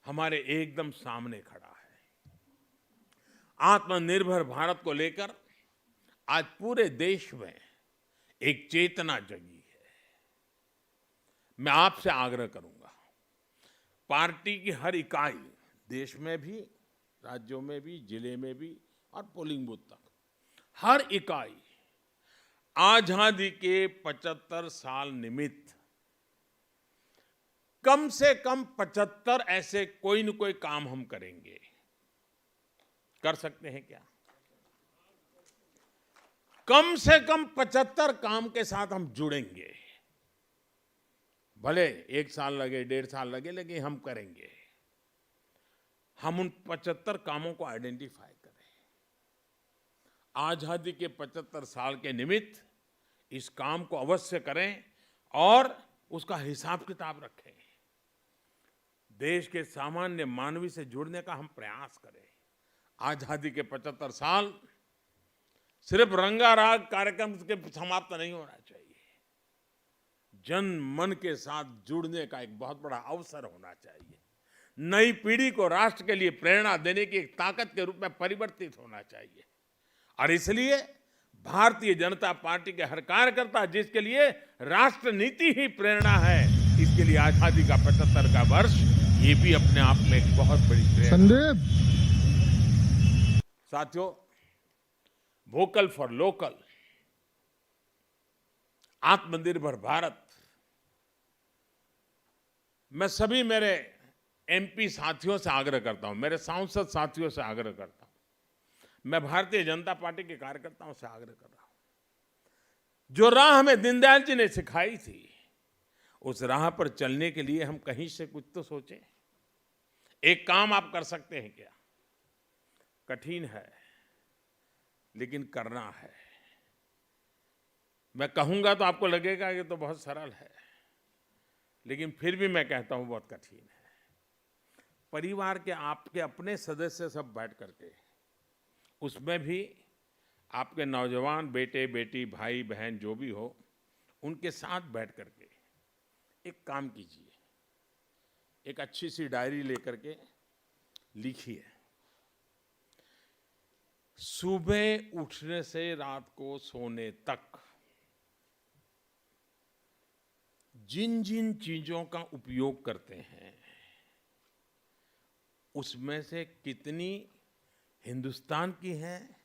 हमारे एकदम सामने खड़ा है। आत्मनिर्भर भारत को लेकर आज पूरे देश में एक चेतना जगी है। मैं आपसे आग्रह करूंगा, पार्टी की हर इकाई, देश में भी, राज्यों में भी, जिले में भी और पोलिंग बूथ तक, हर इकाई आजादी के 75 साल निमित्त कम से कम 75 ऐसे कोई न कोई काम हम करेंगे। कर सकते हैं क्या? कम से कम 75 काम के साथ हम जुड़ेंगे। भले 1 साल लगे, 1.5 साल लगे, लेकिन हम करेंगे। हम उन 75 कामों को आइडेंटिफाई करें। आजादी के 75 साल के निमित्त इस काम को अवश्य करें और उसका हिसाब किताब रखें। देश के सामान्य मानवी से जुड़ने का हम प्रयास करें। आजादी के 75 साल सिर्फ रंगाराग कार्यक्रम के समाप्त नहीं होना चाहिए। जन मन के साथ जुड़ने का एक बहुत बड़ा अवसर होना चाहिए। नई पीढ़ी को राष्ट्र के लिए प्रेरणा देने की एक ताकत के रूप में परिवर्तित होना चाहिए। और इसलिए भारतीय जनता पार्टी के हर कार्यकर्ता, जिसके लिए राष्ट्र नीति ही प्रेरणा है, इसके लिए आजादी का 75 का वर्ष ये भी अपने आप में एक बहुत बड़ी प्रेरणा है। साथियों, वोकल फॉर लोकल, आत्मनिर्भर भारत, मैं सभी मेरे एमपी साथियों से आग्रह करता हूं, मेरे सांसद साथियों से आग्रह करता हूं, मैं भारतीय जनता पार्टी के कार्यकर्ताओं से आग्रह कर रहा हूं। जो राह हमें दीनदयाल जी ने सिखाई थी, उस राह पर चलने के लिए हम कहीं से कुछ तो सोचें। एक काम आप कर सकते हैं क्या? कठिन है लेकिन करना है। मैं कहूंगा तो आपको लगेगा कि तो बहुत सरल है, लेकिन फिर भी मैं कहता हूं बहुत कठिन है। परिवार के आपके अपने सदस्य सब बैठ करके, उसमें भी आपके नौजवान बेटे बेटी, भाई बहन जो भी हो, उनके साथ बैठ करके एक काम कीजिए। एक अच्छी सी डायरी लेकर के लिखिए, सुबह उठने से रात को सोने तक जिन जिन चीजों का उपयोग करते हैं, उसमें से कितनी हिंदुस्तान की हैं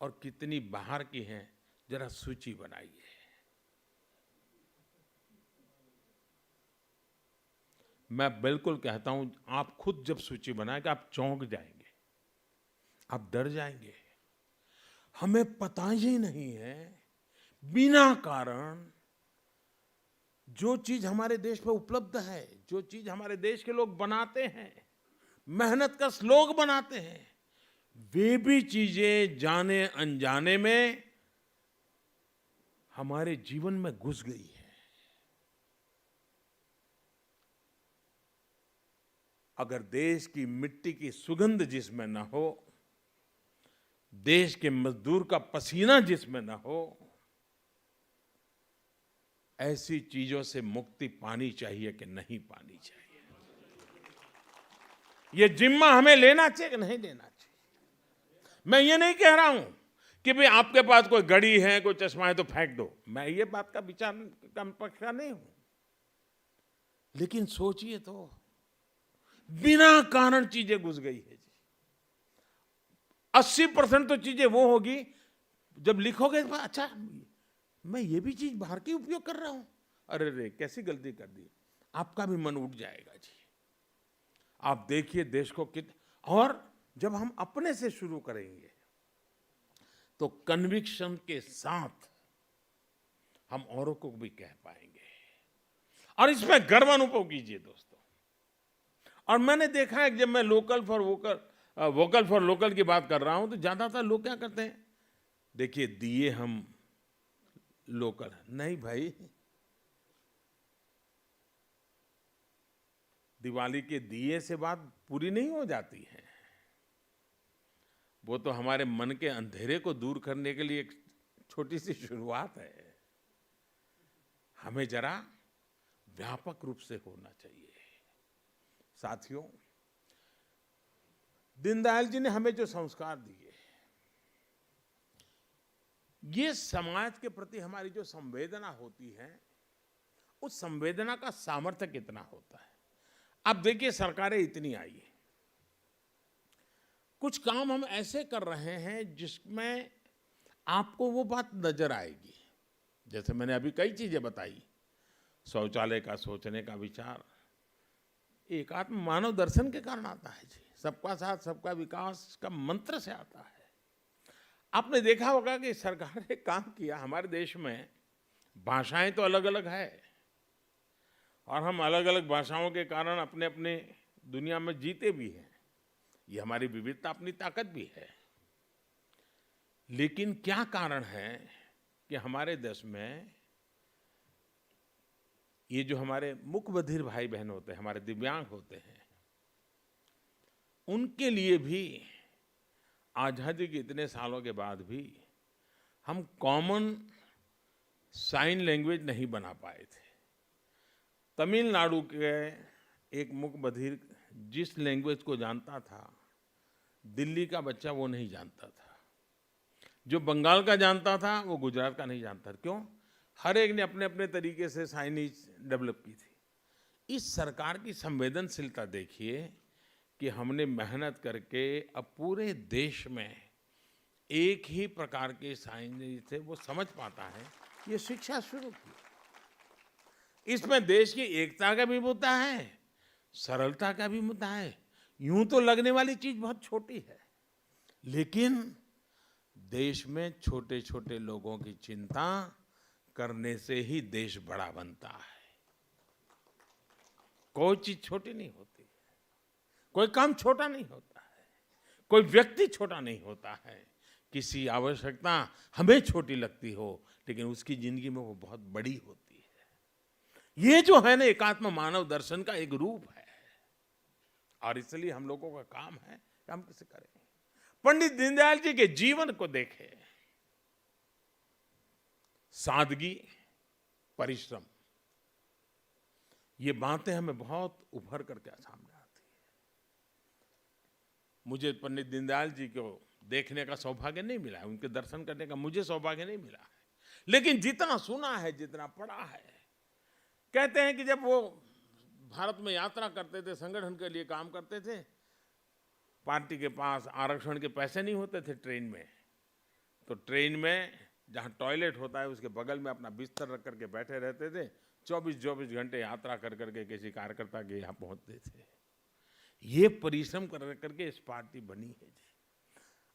और कितनी बाहर की हैं, जरा सूची बनाइए। मैं बिल्कुल कहता हूं, आप खुद जब सूची बनाएंगे आप चौंक जाएंगे, आप डर जाएंगे। हमें पता ही नहीं है बिना कारण जो चीज हमारे देश में उपलब्ध है, जो चीज हमारे देश के लोग बनाते हैं, मेहनत का श्लोक बनाते हैं, वे भी चीजें जाने अनजाने में हमारे जीवन में घुस गई है। अगर देश की मिट्टी की सुगंध जिसमें न हो, देश के मजदूर का पसीना जिसमें न हो, ऐसी चीजों से मुक्ति पानी चाहिए कि नहीं पानी चाहिए? ये जिम्मा हमें लेना चाहिए कि नहीं लेना चाहिए? मैं ये नहीं कह रहा हूं कि भाई आपके पास कोई घड़ी है, कोई चश्मा है तो फेंक दो। मैं ये बात का विचार का पक्ष का नहीं हूं, लेकिन सोचिए तो, बिना कारण चीजें घुस गई है जी। 80% तो चीजें वो होगी जब लिखोगे तो अच्छा मैं ये भी चीज बाहर की उपयोग कर रहा हूं, अरे रे कैसी गलती कर दी, आपका भी मन उठ जाएगा जी। आप देखिए देश को और जब हम अपने से शुरू करेंगे तो कन्विक्शन के साथ हम औरों को भी कह पाएंगे, और इसमें गर्व अनुभव कीजिए दोस्तों। और मैंने देखा है कि जब मैं वोकल फॉर लोकल की बात कर रहा हूं तो ज्यादातर लोग क्या करते हैं, देखिए दिए हम लोकल, नहीं भाई, दिवाली के दिए से बात पूरी नहीं हो जाती है। वो तो हमारे मन के अंधेरे को दूर करने के लिए एक छोटी सी शुरुआत है। हमें जरा व्यापक रूप से होना चाहिए। साथियों, दीनदयाल जी ने हमें जो संस्कार दिए, ये समाज के प्रति हमारी जो संवेदना होती है, उस संवेदना का सामर्थ्य कितना होता है। अब देखिए सरकारें इतनी आई है, कुछ काम हम ऐसे कर रहे हैं जिसमें आपको वो बात नजर आएगी। जैसे मैंने अभी कई चीजें बताई, शौचालय का सोचने का विचार एकात्म मानव दर्शन के कारण आता है जी, सबका साथ सबका विकास का मंत्र से आता है। आपने देखा होगा कि सरकार ने काम किया, हमारे देश में भाषाएं तो अलग अलग है और हम अलग अलग भाषाओं के कारण अपने अपने दुनिया में जीते भी हैं, ये हमारी विविधता अपनी ताकत भी है। लेकिन क्या कारण है कि हमारे देश में ये जो हमारे मुक बधिर भाई बहन होते हैं, हमारे दिव्यांग होते हैं, उनके लिए भी आजादी के इतने सालों के बाद भी हम कॉमन साइन लैंग्वेज नहीं बना पाए थे। तमिलनाडु के एक मुक बधिर जिस लैंग्वेज को जानता था, दिल्ली का बच्चा वो नहीं जानता था। जो बंगाल का जानता था वो गुजरात का नहीं जानता। क्यों? हर एक ने अपने अपने तरीके से साइनेज डेवलप की थी। इस सरकार की संवेदनशीलता देखिए कि हमने मेहनत करके अब पूरे देश में एक ही प्रकार के साइनेज से वो समझ पाता है, ये शिक्षा शुरू की। इसमें देश की एकता का भी मुद्दा है, सरलता का भी मुद्दा है। यूं तो लगने वाली चीज बहुत छोटी है, लेकिन देश में छोटे छोटे लोगों की चिंता करने से ही देश बड़ा बनता है। कोई चीज छोटी नहीं होती है, कोई काम छोटा नहीं होता है, कोई व्यक्ति छोटा नहीं होता है। किसी आवश्यकता हमें छोटी लगती हो, लेकिन उसकी जिंदगी में वो बहुत बड़ी होती है। ये जो है ना एकात्म मानव दर्शन का एक रूप है, और इसलिए हम लोगों का काम है कि हम कैसे करें। पंडित दीनदयाल जी के जीवन को देखें, सादगी, परिश्रम, ये बातें हमें बहुत उभर करके सामने आती है। मुझे पंडित दीनदयाल जी को देखने का सौभाग्य नहीं मिला है, उनके दर्शन करने का मुझे सौभाग्य नहीं मिला है, लेकिन जितना सुना है, जितना पढ़ा है, कहते हैं कि जब वो भारत में यात्रा करते थे, संगठन के लिए काम करते थे, पार्टी के पास आरक्षण के पैसे नहीं होते थे ट्रेन में, तो ट्रेन में जहाँ टॉयलेट होता है उसके बगल में अपना बिस्तर रख करके बैठे रहते थे। 24-24 घंटे यात्रा कर करके किसी कार्यकर्ता के यहाँ पहुँचते थे। ये परिश्रम कर करके इस पार्टी बनी है जी।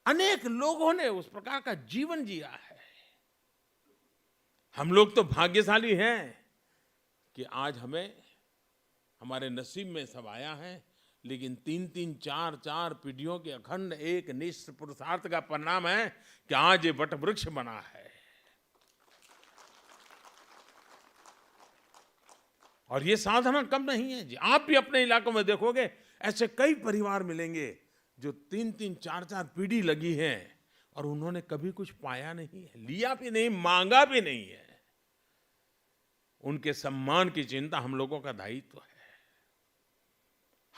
अनेक लोगों ने उस प्रकार का जीवन जिया है। हम लोग तो भाग्यशाली हैं कि आज हमें हमारे नसीब में सब आया है, लेकिन 3-3, 4-4 पीढ़ियों के अखंड एक निष्ठ पुरुषार्थ का परिणाम है कि आज ये वट वृक्ष बना है। और ये साधना कम नहीं है जी। आप भी अपने इलाकों में देखोगे ऐसे कई परिवार मिलेंगे जो 3-3, 4-4 पीढ़ी लगी है और उन्होंने कभी कुछ पाया नहीं है, लिया भी नहीं, मांगा भी नहीं है। उनके सम्मान की चिंता हम लोगों का दायित्व है।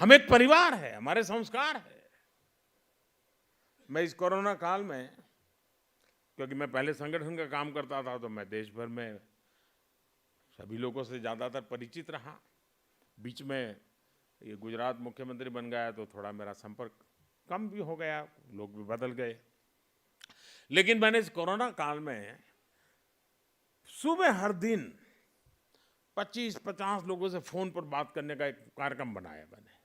हम एक परिवार है, हमारे संस्कार है। मैं इस कोरोना काल में, क्योंकि मैं पहले संगठन का काम करता था, तो मैं देश भर में सभी लोगों से ज्यादातर परिचित रहा। बीच में ये गुजरात मुख्यमंत्री बन गया तो थोड़ा मेरा संपर्क कम भी हो गया, लोग भी बदल गए। लेकिन मैंने इस कोरोना काल में सुबह हर दिन 25-50 लोगों से फोन पर बात करने का एक कार्यक्रम बनाया मैंने।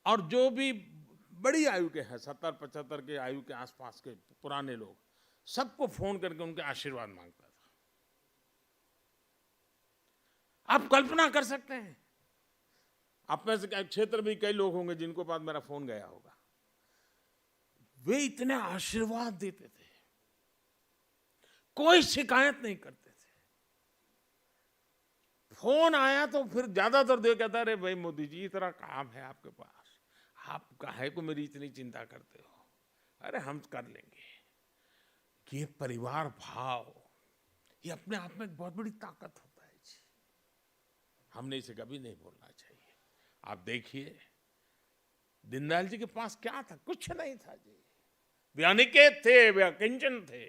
और जो भी बड़ी आयु के हैं, 70-75 के आयु के आसपास के पुराने लोग, सबको फोन करके उनके आशीर्वाद मांगता था। आप कल्पना कर सकते हैं, आप में से क्षेत्र में कई लोग होंगे जिनको पास मेरा फोन गया होगा। वे इतने आशीर्वाद देते थे, कोई शिकायत नहीं करते थे। फोन आया तो फिर ज्यादातर देख कहता, अरे भाई मोदी जी इतना काम है आपके पास, आप काहे को मेरी इतनी चिंता करते हो, अरे हम कर लेंगे। कि ये परिवार भाव, ये अपने आप में एक बहुत बड़ी ताकत होता है जी। हमने इसे कभी नहीं भूलना चाहिए। आप देखिए दीनदयाल जी के पास क्या था, कुछ नहीं था जी। वे अनिकेत थे, वे अकिंचन थे,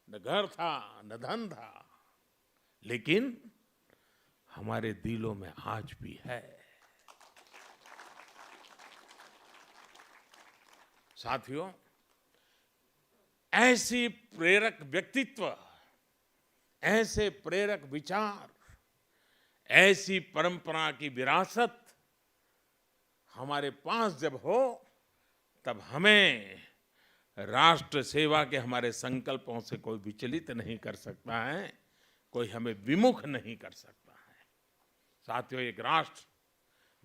न घर था न धन था, लेकिन हमारे दिलों में आज भी है। साथियों, ऐसी प्रेरक व्यक्तित्व, ऐसे प्रेरक विचार, ऐसी परंपरा की विरासत हमारे पास जब हो, तब हमें राष्ट्र सेवा के हमारे संकल्पों से कोई विचलित नहीं कर सकता है, कोई हमें विमुख नहीं कर सकता है। साथियों, एक राष्ट्र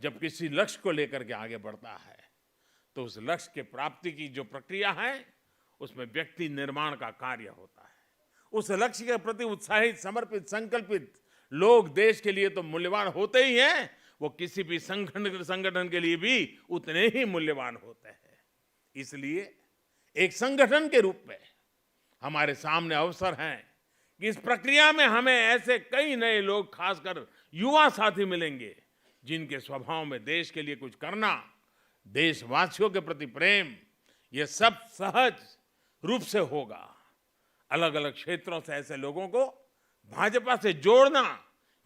जब किसी लक्ष्य को लेकर के आगे बढ़ता है तो उस लक्ष्य के प्राप्ति की जो प्रक्रिया है उसमें व्यक्ति निर्माण का कार्य होता है। उस लक्ष्य के प्रति उत्साहित, समर्पित, संकल्पित लोग देश के लिए तो मूल्यवान होते ही हैं, वो किसी भी संगठन के लिए भी उतने ही मूल्यवान होते हैं। इसलिए एक संगठन के रूप में हमारे सामने अवसर हैं कि इस प्रक्रिया में हमें ऐसे कई नए लोग, खासकर युवा साथी मिलेंगे, जिनके स्वभाव में देश के लिए कुछ करना, देशवासियों के प्रति प्रेम, ये सब सहज रूप से होगा। अलग अलग क्षेत्रों से ऐसे लोगों को भाजपा से जोड़ना,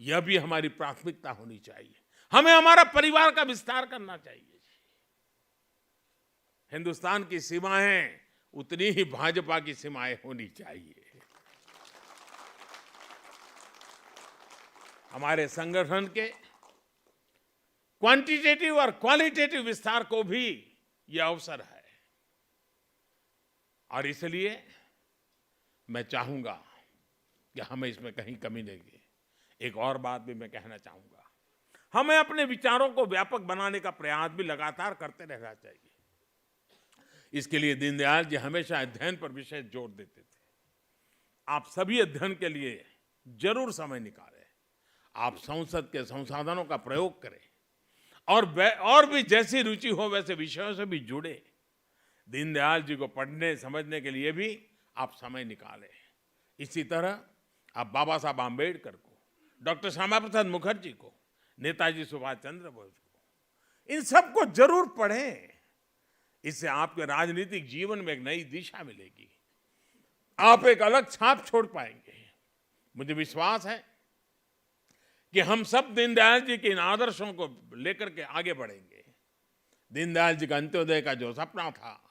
यह भी हमारी प्राथमिकता होनी चाहिए। हमें हमारा परिवार का विस्तार करना चाहिए। हिंदुस्तान की सीमाएं उतनी ही भाजपा की सीमाएं होनी चाहिए। हमारे संगठन के क्वांटिटेटिव और क्वालिटेटिव विस्तार को भी यह अवसर है। और इसलिए मैं चाहूंगा कि हमें इसमें कहीं कमी नहीं है। एक और बात भी मैं कहना चाहूंगा, हमें अपने विचारों को व्यापक बनाने का प्रयास भी लगातार करते रहना चाहिए। इसके लिए दीनदयाल जी हमेशा अध्ययन पर विशेष जोर देते थे। आप सभी अध्ययन के लिए जरूर समय निकालें, आप संसद के संसाधनों का प्रयोग करें और भी जैसी रुचि हो वैसे विषयों से भी जुड़े। दीनदयाल जी को पढ़ने समझने के लिए भी आप समय निकालें। इसी तरह आप बाबा साहब आम्बेडकर को, डॉक्टर श्यामा प्रसाद मुखर्जी को, नेताजी सुभाष चंद्र बोस को, इन सबको जरूर पढ़ें। इससे आपके राजनीतिक जीवन में एक नई दिशा मिलेगी, आप एक अलग छाप छोड़ पाएंगे। मुझे विश्वास है कि हम सब दीनदयाल जी के इन आदर्शों को लेकर के आगे बढ़ेंगे। दीनदयाल जी का अंत्योदय का जो सपना था,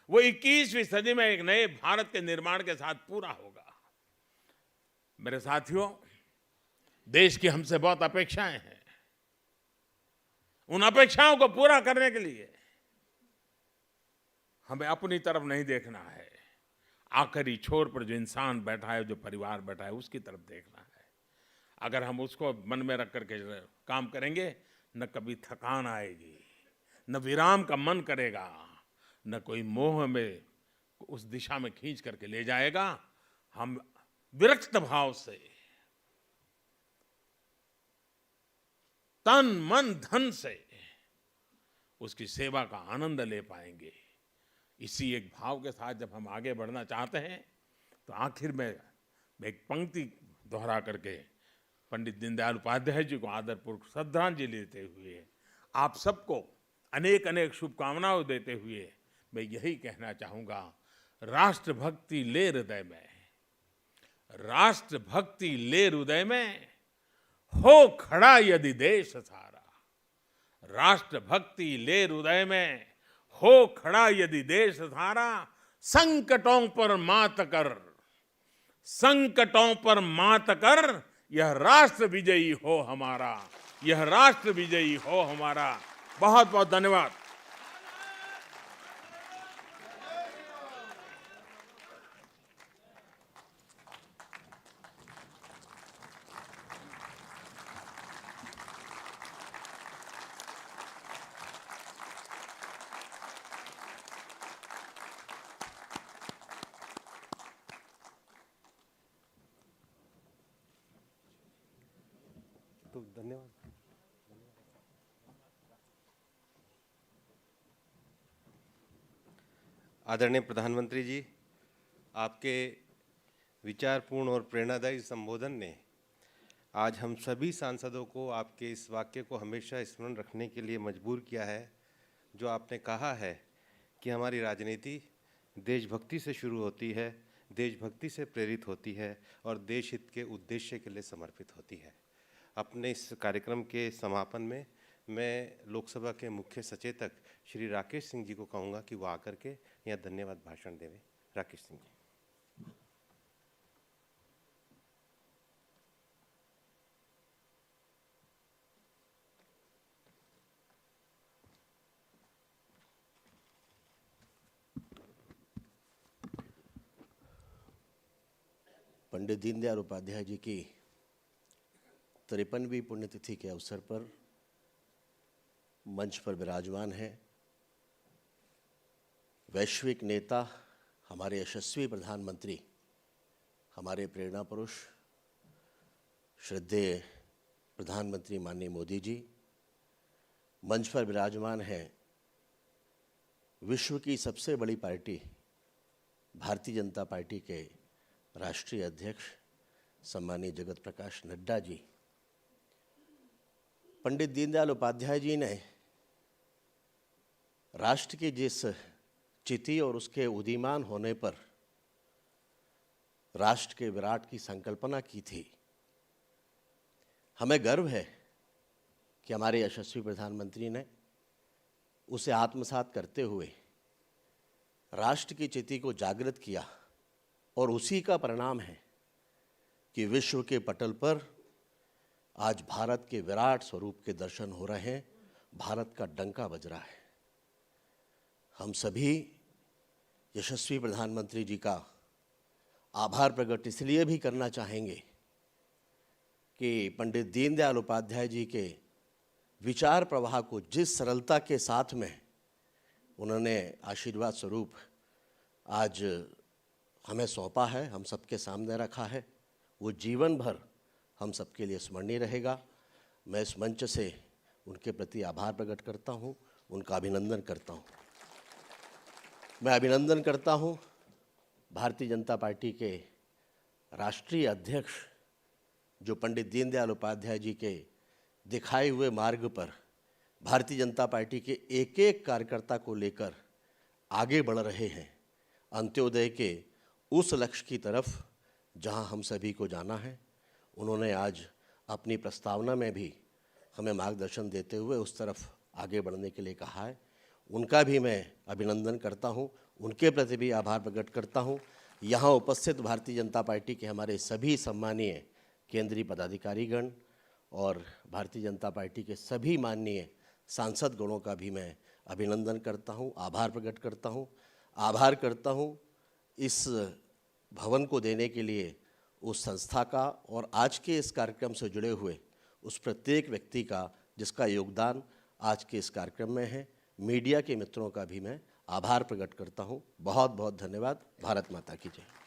वो 21वीं सदी में एक नए भारत के निर्माण के साथ पूरा होगा। मेरे साथियों, देश की हमसे बहुत अपेक्षाएं हैं। उन अपेक्षाओं को पूरा करने के लिए हमें अपनी तरफ नहीं देखना है, आखिरी छोर पर जो इंसान बैठा है, जो परिवार बैठा है, उसकी तरफ देखना है। अगर हम उसको मन में रख करके काम करेंगे, न कभी थकान आएगी, न विराम का मन करेगा, न कोई मोह में उस दिशा में खींच करके ले जाएगा। हम विरक्त भाव से, तन मन धन से उसकी सेवा का आनंद ले पाएंगे। इसी एक भाव के साथ जब हम आगे बढ़ना चाहते हैं, तो आखिर में एक पंक्ति दोहरा करके पंडित दीनदयाल उपाध्याय जी को आदरपूर्वक श्रद्धांजलि देते हुए, आप सबको अनेक अनेक शुभकामनाएं देते हुए मैं यही कहना चाहूंगा, राष्ट्रभक्ति ले हृदय में, राष्ट्रभक्ति ले हृदय में, हो खड़ा यदि देश सारा। राष्ट्रभक्ति ले हृदय में, हो खड़ा यदि देश सारा, संकटों पर मात कर, संकटों पर मात कर, यह राष्ट्र विजयी हो हमारा, यह राष्ट्र विजयी हो हमारा। बहुत बहुत धन्यवाद। तो धन्यवाद। आदरणीय प्रधानमंत्री जी, आपके विचारपूर्ण और प्रेरणादायी संबोधन ने आज हम सभी सांसदों को आपके इस वाक्य को हमेशा स्मरण रखने के लिए मजबूर किया है, जो आपने कहा है कि हमारी राजनीति देशभक्ति से शुरू होती है, देशभक्ति से प्रेरित होती है और देश हित के उद्देश्य के लिए समर्पित होती है। अपने इस कार्यक्रम के समापन में मैं लोकसभा के मुख्य सचेतक श्री राकेश सिंह जी को कहूँगा कि वो आकर के यहाँ धन्यवाद भाषण देवें। राकेश सिंह जी। पंडित दीनदयाल उपाध्याय जी की 53वीं पुण्यतिथि के अवसर पर मंच पर विराजमान है वैश्विक नेता, हमारे यशस्वी प्रधानमंत्री, हमारे प्रेरणा पुरुष श्रद्धेय प्रधानमंत्री माननीय मोदी जी। मंच पर विराजमान है विश्व की सबसे बड़ी पार्टी भारतीय जनता पार्टी के राष्ट्रीय अध्यक्ष सम्मानीय जगत प्रकाश नड्डा जी। पंडित दीनदयाल उपाध्याय जी ने राष्ट्र की जिस चिति और उसके उदीयमान होने पर राष्ट्र के विराट की संकल्पना की थी, हमें गर्व है कि हमारे यशस्वी प्रधानमंत्री ने उसे आत्मसात करते हुए राष्ट्र की चिति को जागृत किया और उसी का परिणाम है कि विश्व के पटल पर आज भारत के विराट स्वरूप के दर्शन हो रहे हैं, भारत का डंका बज रहा है। हम सभी यशस्वी प्रधानमंत्री जी का आभार प्रकट इसलिए भी करना चाहेंगे कि पंडित दीनदयाल उपाध्याय जी के विचार प्रवाह को जिस सरलता के साथ में उन्होंने आशीर्वाद स्वरूप आज हमें सौंपा है, हम सबके सामने रखा है, वो जीवन भर हम सबके लिए स्मरणीय रहेगा। मैं इस मंच से उनके प्रति आभार प्रकट करता हूँ, उनका अभिनंदन करता हूँ। मैं अभिनंदन करता हूँ भारतीय जनता पार्टी के राष्ट्रीय अध्यक्ष जो पंडित दीनदयाल उपाध्याय जी के दिखाए हुए मार्ग पर भारतीय जनता पार्टी के एक एक कार्यकर्ता को लेकर आगे बढ़ रहे हैं, अंत्योदय के उस लक्ष्य की तरफ जहां हम सभी को जाना है। उन्होंने आज अपनी प्रस्तावना में भी हमें मार्गदर्शन देते हुए उस तरफ आगे बढ़ने के लिए कहा है। उनका भी मैं अभिनंदन करता हूं, उनके प्रति भी आभार प्रकट करता हूं। यहां उपस्थित भारतीय जनता पार्टी के हमारे सभी सम्मानीय केंद्रीय पदाधिकारीगण और भारतीय जनता पार्टी के सभी माननीय सांसद गणों का भी मैं अभिनंदन करता हूं, आभार प्रकट करता हूं। आभार करता हूं इस भवन को देने के लिए उस संस्था का और आज के इस कार्यक्रम से जुड़े हुए उस प्रत्येक व्यक्ति का जिसका योगदान आज के इस कार्यक्रम में है। मीडिया के मित्रों का भी मैं आभार प्रकट करता हूं। बहुत बहुत धन्यवाद। भारत माता की जय।